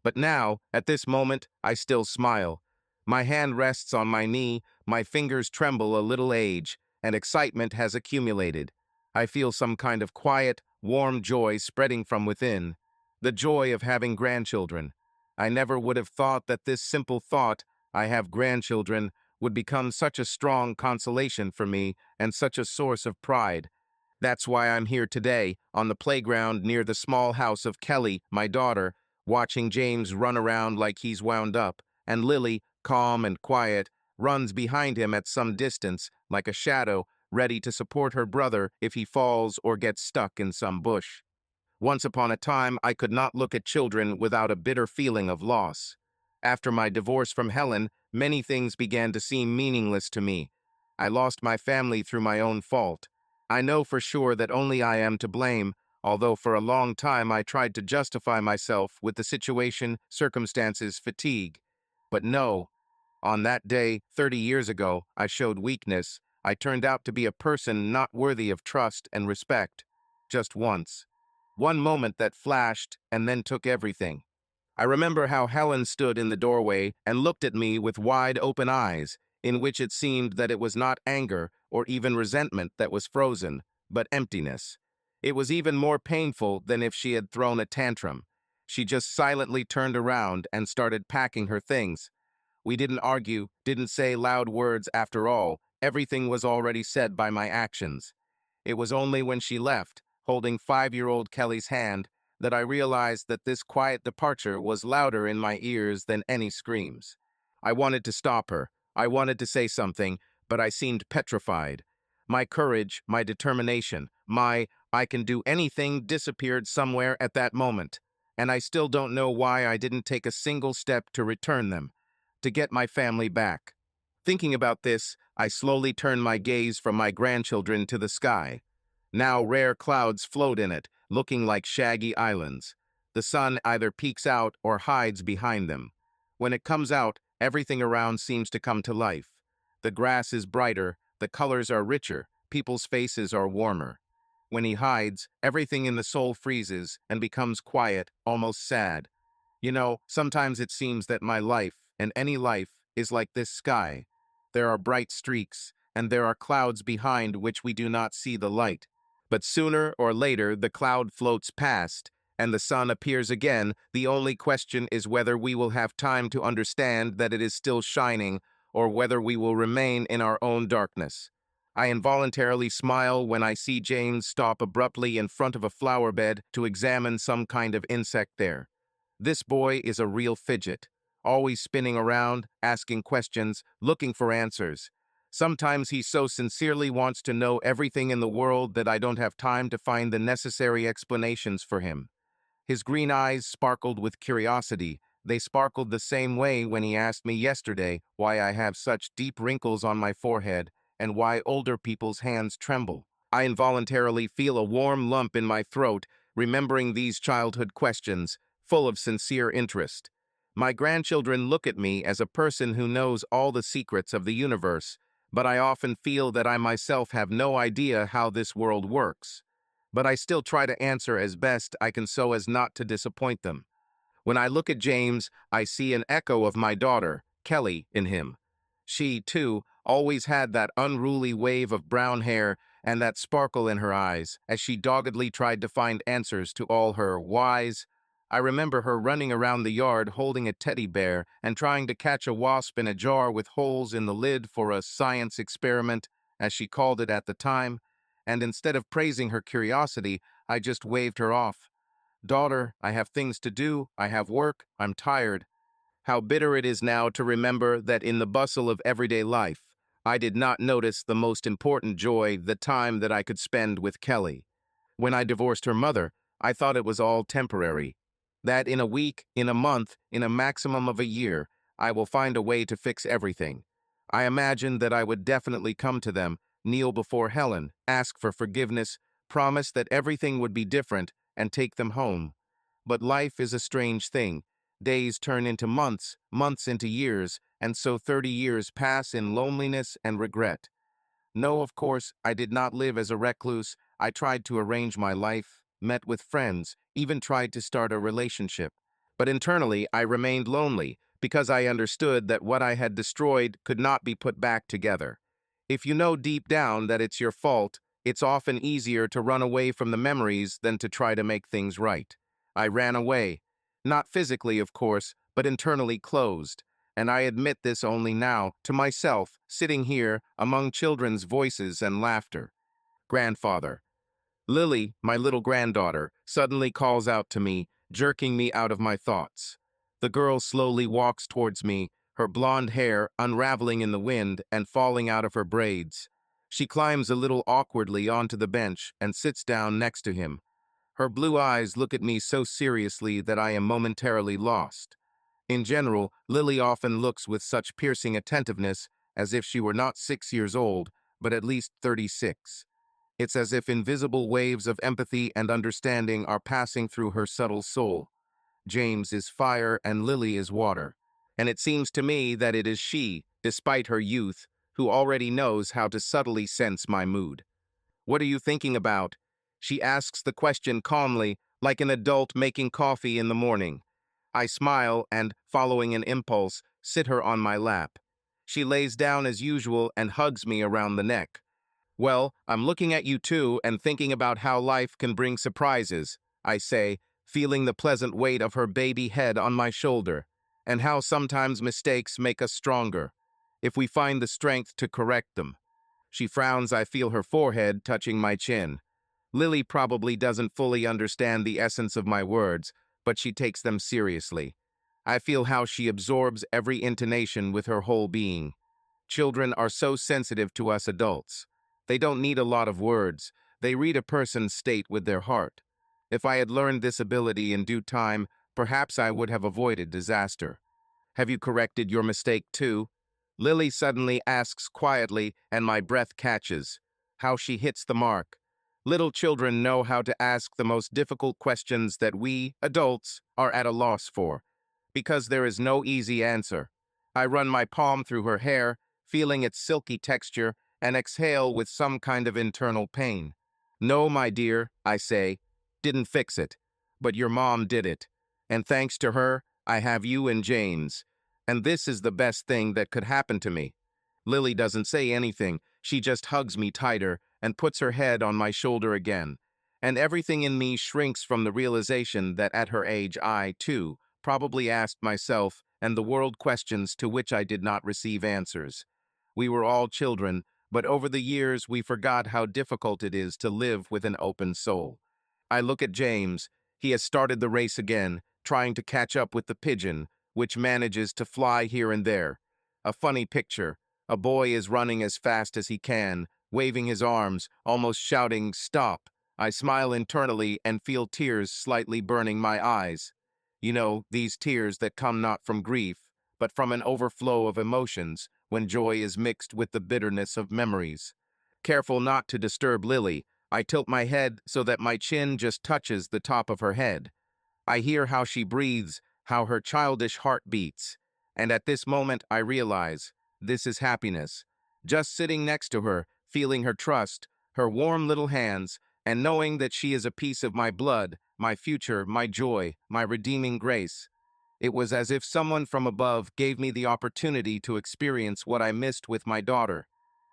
But now, at this moment, I still smile. My hand rests on my knee, my fingers tremble a little age, and excitement has accumulated. I feel some kind of quiet, warm joy spreading from within. The joy of having grandchildren. I never would have thought that this simple thought, I have grandchildren, would become such a strong consolation for me and such a source of pride. That's why I'm here today, on the playground near the small house of Kelly, my daughter, watching James run around like he's wound up, and Lily, calm and quiet, runs behind him at some distance, like a shadow, ready to support her brother if he falls or gets stuck in some bush. Once upon a time, I could not look at children without a bitter feeling of loss. After my divorce from Helen, many things began to seem meaningless to me. I lost my family through my own fault. I know for sure that only I am to blame, although for a long time I tried to justify myself with the situation, circumstances, fatigue. But no, on that day, 30 years ago, I showed weakness. I turned out to be a person not worthy of trust and respect. Just once. One moment that flashed and then took everything. I remember how Helen stood in the doorway and looked at me with wide open eyes, in which it seemed that it was not anger or even resentment that was frozen, but emptiness. It was even more painful than if she had thrown a tantrum. She just silently turned around and started packing her things. We didn't argue, didn't say loud words after all. Everything was already said by my actions. It was only when she left, holding 5-year-old Kelly's hand, that I realized that this quiet departure was louder in my ears than any screams. I wanted to stop her. I wanted to say something, but I seemed petrified. My courage, my determination, my "I can do anything" disappeared somewhere at that moment, and I still don't know why I didn't take a single step to return them, to get my family back. Thinking about this, I slowly turned my gaze from my grandchildren to the sky. Now rare clouds float in it, looking like shaggy islands. The sun either peeks out or hides behind them. When it comes out, everything around seems to come to life. The grass is brighter, the colors are richer, people's faces are warmer. When he hides, everything in the soul freezes and becomes quiet, almost sad. You know, sometimes it seems that my life, and any life, is like this sky. There are bright streaks, and there are clouds behind which we do not see the light. But sooner or later the cloud floats past, and the sun appears again. The only question is whether we will have time to understand that it is still shining, or whether we will remain in our own darkness. I involuntarily smile when I see James stop abruptly in front of a flower bed to examine some kind of insect there. This boy is a real fidget, always spinning around, asking questions, looking for answers. Sometimes he so sincerely wants to know everything in the world that I don't have time to find the necessary explanations for him. His green eyes sparkled with curiosity. They sparkled the same way when he asked me yesterday why I have such deep wrinkles on my forehead and why older people's hands tremble. I involuntarily feel a warm lump in my throat, remembering these childhood questions, full of sincere interest. My grandchildren look at me as a person who knows all the secrets of the universe, but I often feel that I myself have no idea how this world works. But I still try to answer as best I can so as not to disappoint them. When I look at James, I see an echo of my daughter, Kelly, in him. She, too, always had that unruly wave of brown hair and that sparkle in her eyes as she doggedly tried to find answers to all her whys. I remember her running around the yard holding a teddy bear and trying to catch a wasp in a jar with holes in the lid for a science experiment, as she called it at the time, and instead of praising her curiosity, I just waved her off. Daughter, I have things to do, I have work, I'm tired. How bitter it is now to remember that in the bustle of everyday life, I did not notice the most important joy, the time that I could spend with Kelly. When I divorced her mother, I thought it was all temporary. That in a week, in a month, in a maximum of a year, I will find a way to fix everything. I imagined that I would definitely come to them, kneel before Helen, ask for forgiveness, promise that everything would be different, and take them home. But life is a strange thing. Days turn into months, months into years, and so 30 years pass in loneliness and regret. No, of course, I did not live as a recluse. I tried to arrange my life, met with friends, even tried to start a relationship. But internally, I remained lonely because I understood that what I had destroyed could not be put back together. If you know deep down that it's your fault, it's often easier to run away from the memories than to try to make things right. I ran away. Not physically, of course, but internally closed. And I admit this only now, to myself, sitting here among children's voices and laughter. Grandfather. Lily, my little granddaughter, suddenly calls out to me, jerking me out of my thoughts. The girl slowly walks towards me, her blonde hair unraveling in the wind and falling out of her braids. She climbs a little awkwardly onto the bench and sits down next to him. Her blue eyes look at me so seriously that I am momentarily lost. In general, Lily often looks with such piercing attentiveness as if she were not 6 years old, but at least 36. It's as if invisible waves of empathy and understanding are passing through her subtle soul. James is fire and Lily is water. And it seems to me that it is she, despite her youth, who already knows how to subtly sense my mood. What are you thinking about? She asks the question calmly, like an adult making coffee in the morning. I smile and, following an impulse, sit her on my lap. She lays down as usual and hugs me around the neck. Well, I'm looking at you too and thinking about how life can bring surprises, I say, feeling the pleasant weight of her baby head on my shoulder, and how sometimes mistakes make us stronger, if we find the strength to correct them. She frowns. I feel her forehead touching my chin. Lily probably doesn't fully understand the essence of my words, but she takes them seriously. I feel how she absorbs every intonation with her whole being. Children are so sensitive to us adults. They don't need a lot of words. They read a person's state with their heart. If I had learned this ability in due time, perhaps I would have avoided disaster. Have you corrected your mistake too? Lily suddenly asks quietly, and my breath catches. How she hits the mark. Little children know how to ask the most difficult questions that we, adults, are at a loss for, because there is no easy answer. I run my palm through her hair, feeling its silky texture, and exhale with some kind of internal pain. No, my dear, I say, didn't fix it, but your mom did it. And thanks to her, I have you and James. And this is the best thing that could happen to me. Lily doesn't say anything. She just hugs me tighter and puts her head on my shoulder again. And everything in me shrinks from the realization that at her age I, too, probably asked myself and the world questions to which I did not receive answers. We were all children, but over the years we forgot how difficult it is to live with an open soul. I look at James. He has started the race again, trying to catch up with the pigeon, which manages to fly here and there. A funny picture. A boy is running as fast as he can, waving his arms, almost shouting, "Stop." I smile internally and feel tears slightly burning my eyes. You know, these tears that come not from grief, but from an overflow of emotions, when joy is mixed with the bitterness of memories. Careful not to disturb Lily, I tilt my head so that my chin just touches the top of her head. I hear how she breathes, how her childish heart beats. And at this moment I realize, this is happiness. Just sitting next to her, feeling her trust, her warm little hands, and knowing that she is a piece of my blood, my future, my joy, my redeeming grace. It was as if someone from above gave me the opportunity to experience what I missed with my daughter.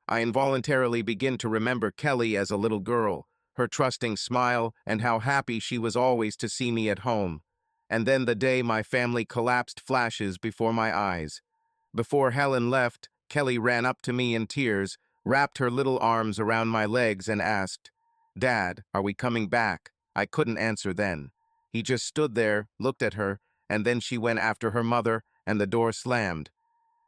I involuntarily begin to remember Kelly as a little girl, her trusting smile, and how happy she was always to see me at home. And then the day my family collapsed flashes before my eyes. Before Helen left, Kelly ran up to me in tears, wrapped her little arms around my legs, and asked, "Dad, are we coming back?" I couldn't answer then. He just stood there, looked at her, and then she went after her mother, and the door slammed.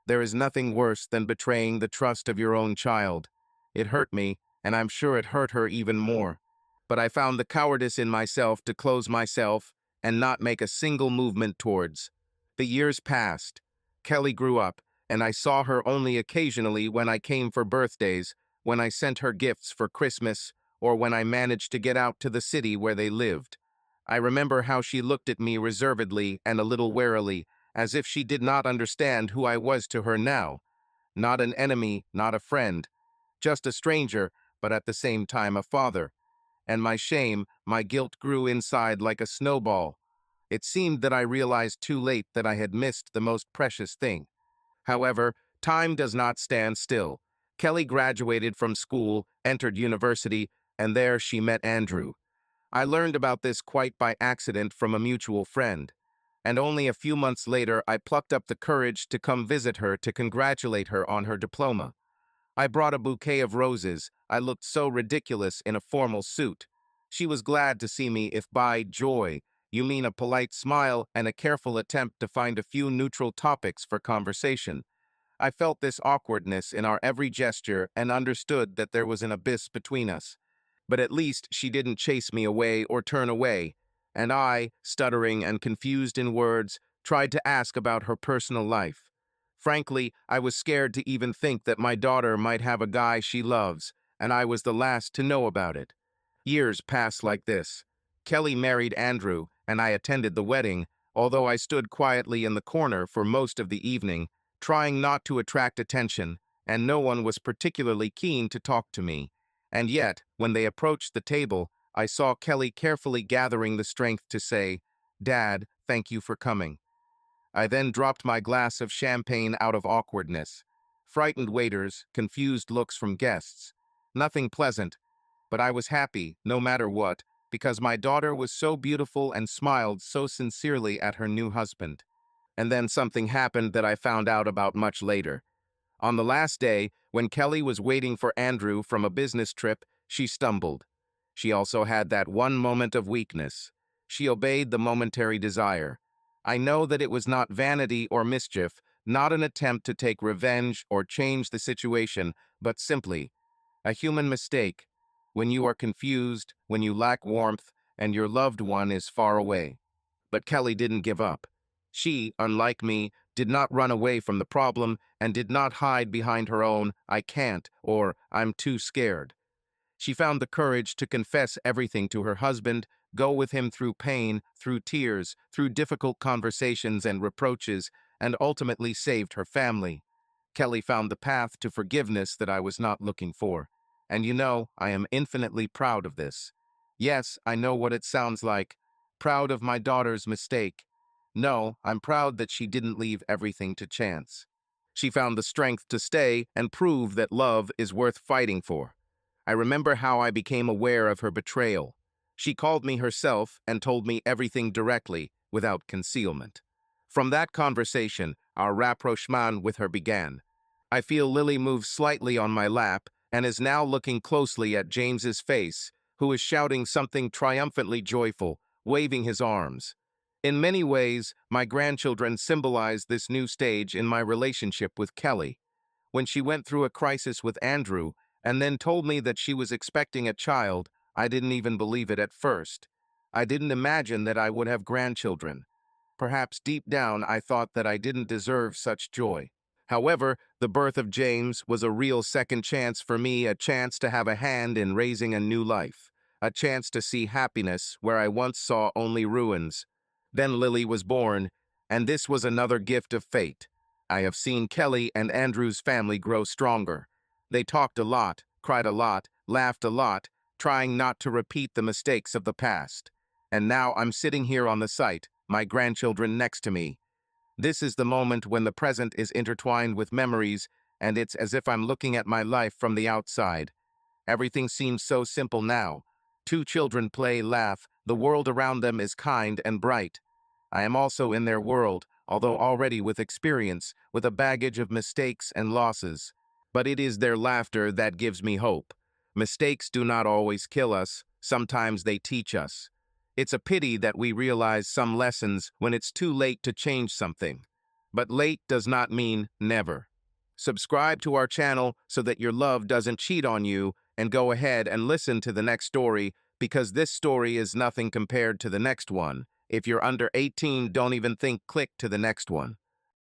There is nothing worse than betraying the trust of your own child. It hurt me, and I'm sure it hurt her even more. But I found the cowardice in myself to close myself and not make a single movement towards. The years passed. Kelly grew up, and I saw her only occasionally when I came for birthdays, when I sent her gifts for Christmas, or when I managed to get out to the city where they lived. I remember how she looked at me reservedly and a little warily, as if she did not understand who I was to her now. Not an enemy, not a friend, just a stranger, but at the same time a father. And my shame, my guilt grew inside like a snowball. It seemed that I realized too late that I had missed the most precious thing. However, time does not stand still. Kelly graduated from school, entered university, and there she met Andrew. I learned about this quite by accident from a mutual friend. And only a few months later I plucked up the courage to come visit her to congratulate her on her diploma. I brought a bouquet of roses. I looked so ridiculous in a formal suit. She was glad to see me if by joy you mean a polite smile and a careful attempt to find a few neutral topics for conversation. I felt this awkwardness in our every gesture and understood that there was an abyss between us. But at least she didn't chase me away or turn away, and I, stuttering and confused in words, tried to ask about her personal life. Frankly, I was scared to even think that my daughter might have a guy she loves, and I was the last to know about it. Years passed like this. Kelly married Andrew, and I attended the wedding, although I stood quietly in the corner for most of the evening, trying not to attract attention, and no one was particularly keen to talk to me. And yet, when they approached the table, I saw Kelly carefully gathering the strength to say, "Dad, thank you for coming." I then dropped my glass of champagne out of awkwardness. Frightened waiters, confused looks from guests. Nothing pleasant, but I was happy, no matter what, because my daughter was so beautiful and smiled so sincerely at her new husband. And then something happened that I found out about much later. On the last day, when Kelly was waiting for Andrew from a business trip, she stumbled. She also had that one moment of weakness. She obeyed the momentary desire. I know that it was not vanity or mischief, not an attempt to take revenge or change the situation, but simply a human mistake. When you are confused, when you lack warmth, and your loved one is far away. But Kelly didn't give up. She, unlike me, did not run away from the problem and did not hide behind her own "I can't" or "I'm too scared." She found the courage to confess everything to her husband, go with him through pain, through tears, through difficult conversations and reproaches, and ultimately saved her family. Kelly found the path to forgiveness that I was not looking for. And you know, I am infinitely proud of this. Yes, I know what it sounds like. Proud of my daughter's mistake. No, I'm proud that she didn't leave everything to chance. She found the strength to stay and prove that love is worth fighting for. I remember how I became aware of her betrayal. She called me herself and told me everything directly, without concealment. From that conversation, our rapprochement with her began. I feel Lily move slightly on my lap and is now looking closely at James's face, who is shouting something triumphantly joyful, waving his arms. In many ways, my grandchildren symbolize this new stage in my relationship with Kelly. When she went through a crisis with Andrew and then told me that she was expecting a child, I didn't even believe it at first. I didn't imagine that I would have grandchildren. Perhaps deep down I thought that I didn't deserve such joy. However, the birth of James was a real second chance for me, a chance to have a hand in raising a new life, a chance to see happiness where I once saw only ruins. Then Lily was born, and this was another gift of fate. I have seen Kelly and Andrew's family grow stronger. They talked a lot, cried a lot, laughed a lot, trying not to repeat the mistakes of the past. And now I'm sitting here on the site, my grandchildren next to me. This is the moment when the present is intertwined with memories, and it's as if I'm looking at my life from the outside. Everything seems so simple now. Two children play, laugh, the world around them is kind and bright. I am also in their world, although already with experience, with a baggage of mistakes and losses. But it is their laughter that gives me hope. Mistakes do not always kill us, sometimes they teach us. It's a pity that we realize some lessons when it's too late to change something. But late does not mean never. Subscribe to our channel so that your love doesn't cheat on you, and go ahead and listen to the next story, because this story is nothing compared to the next one. If you're under 18, don't even think click to the next one.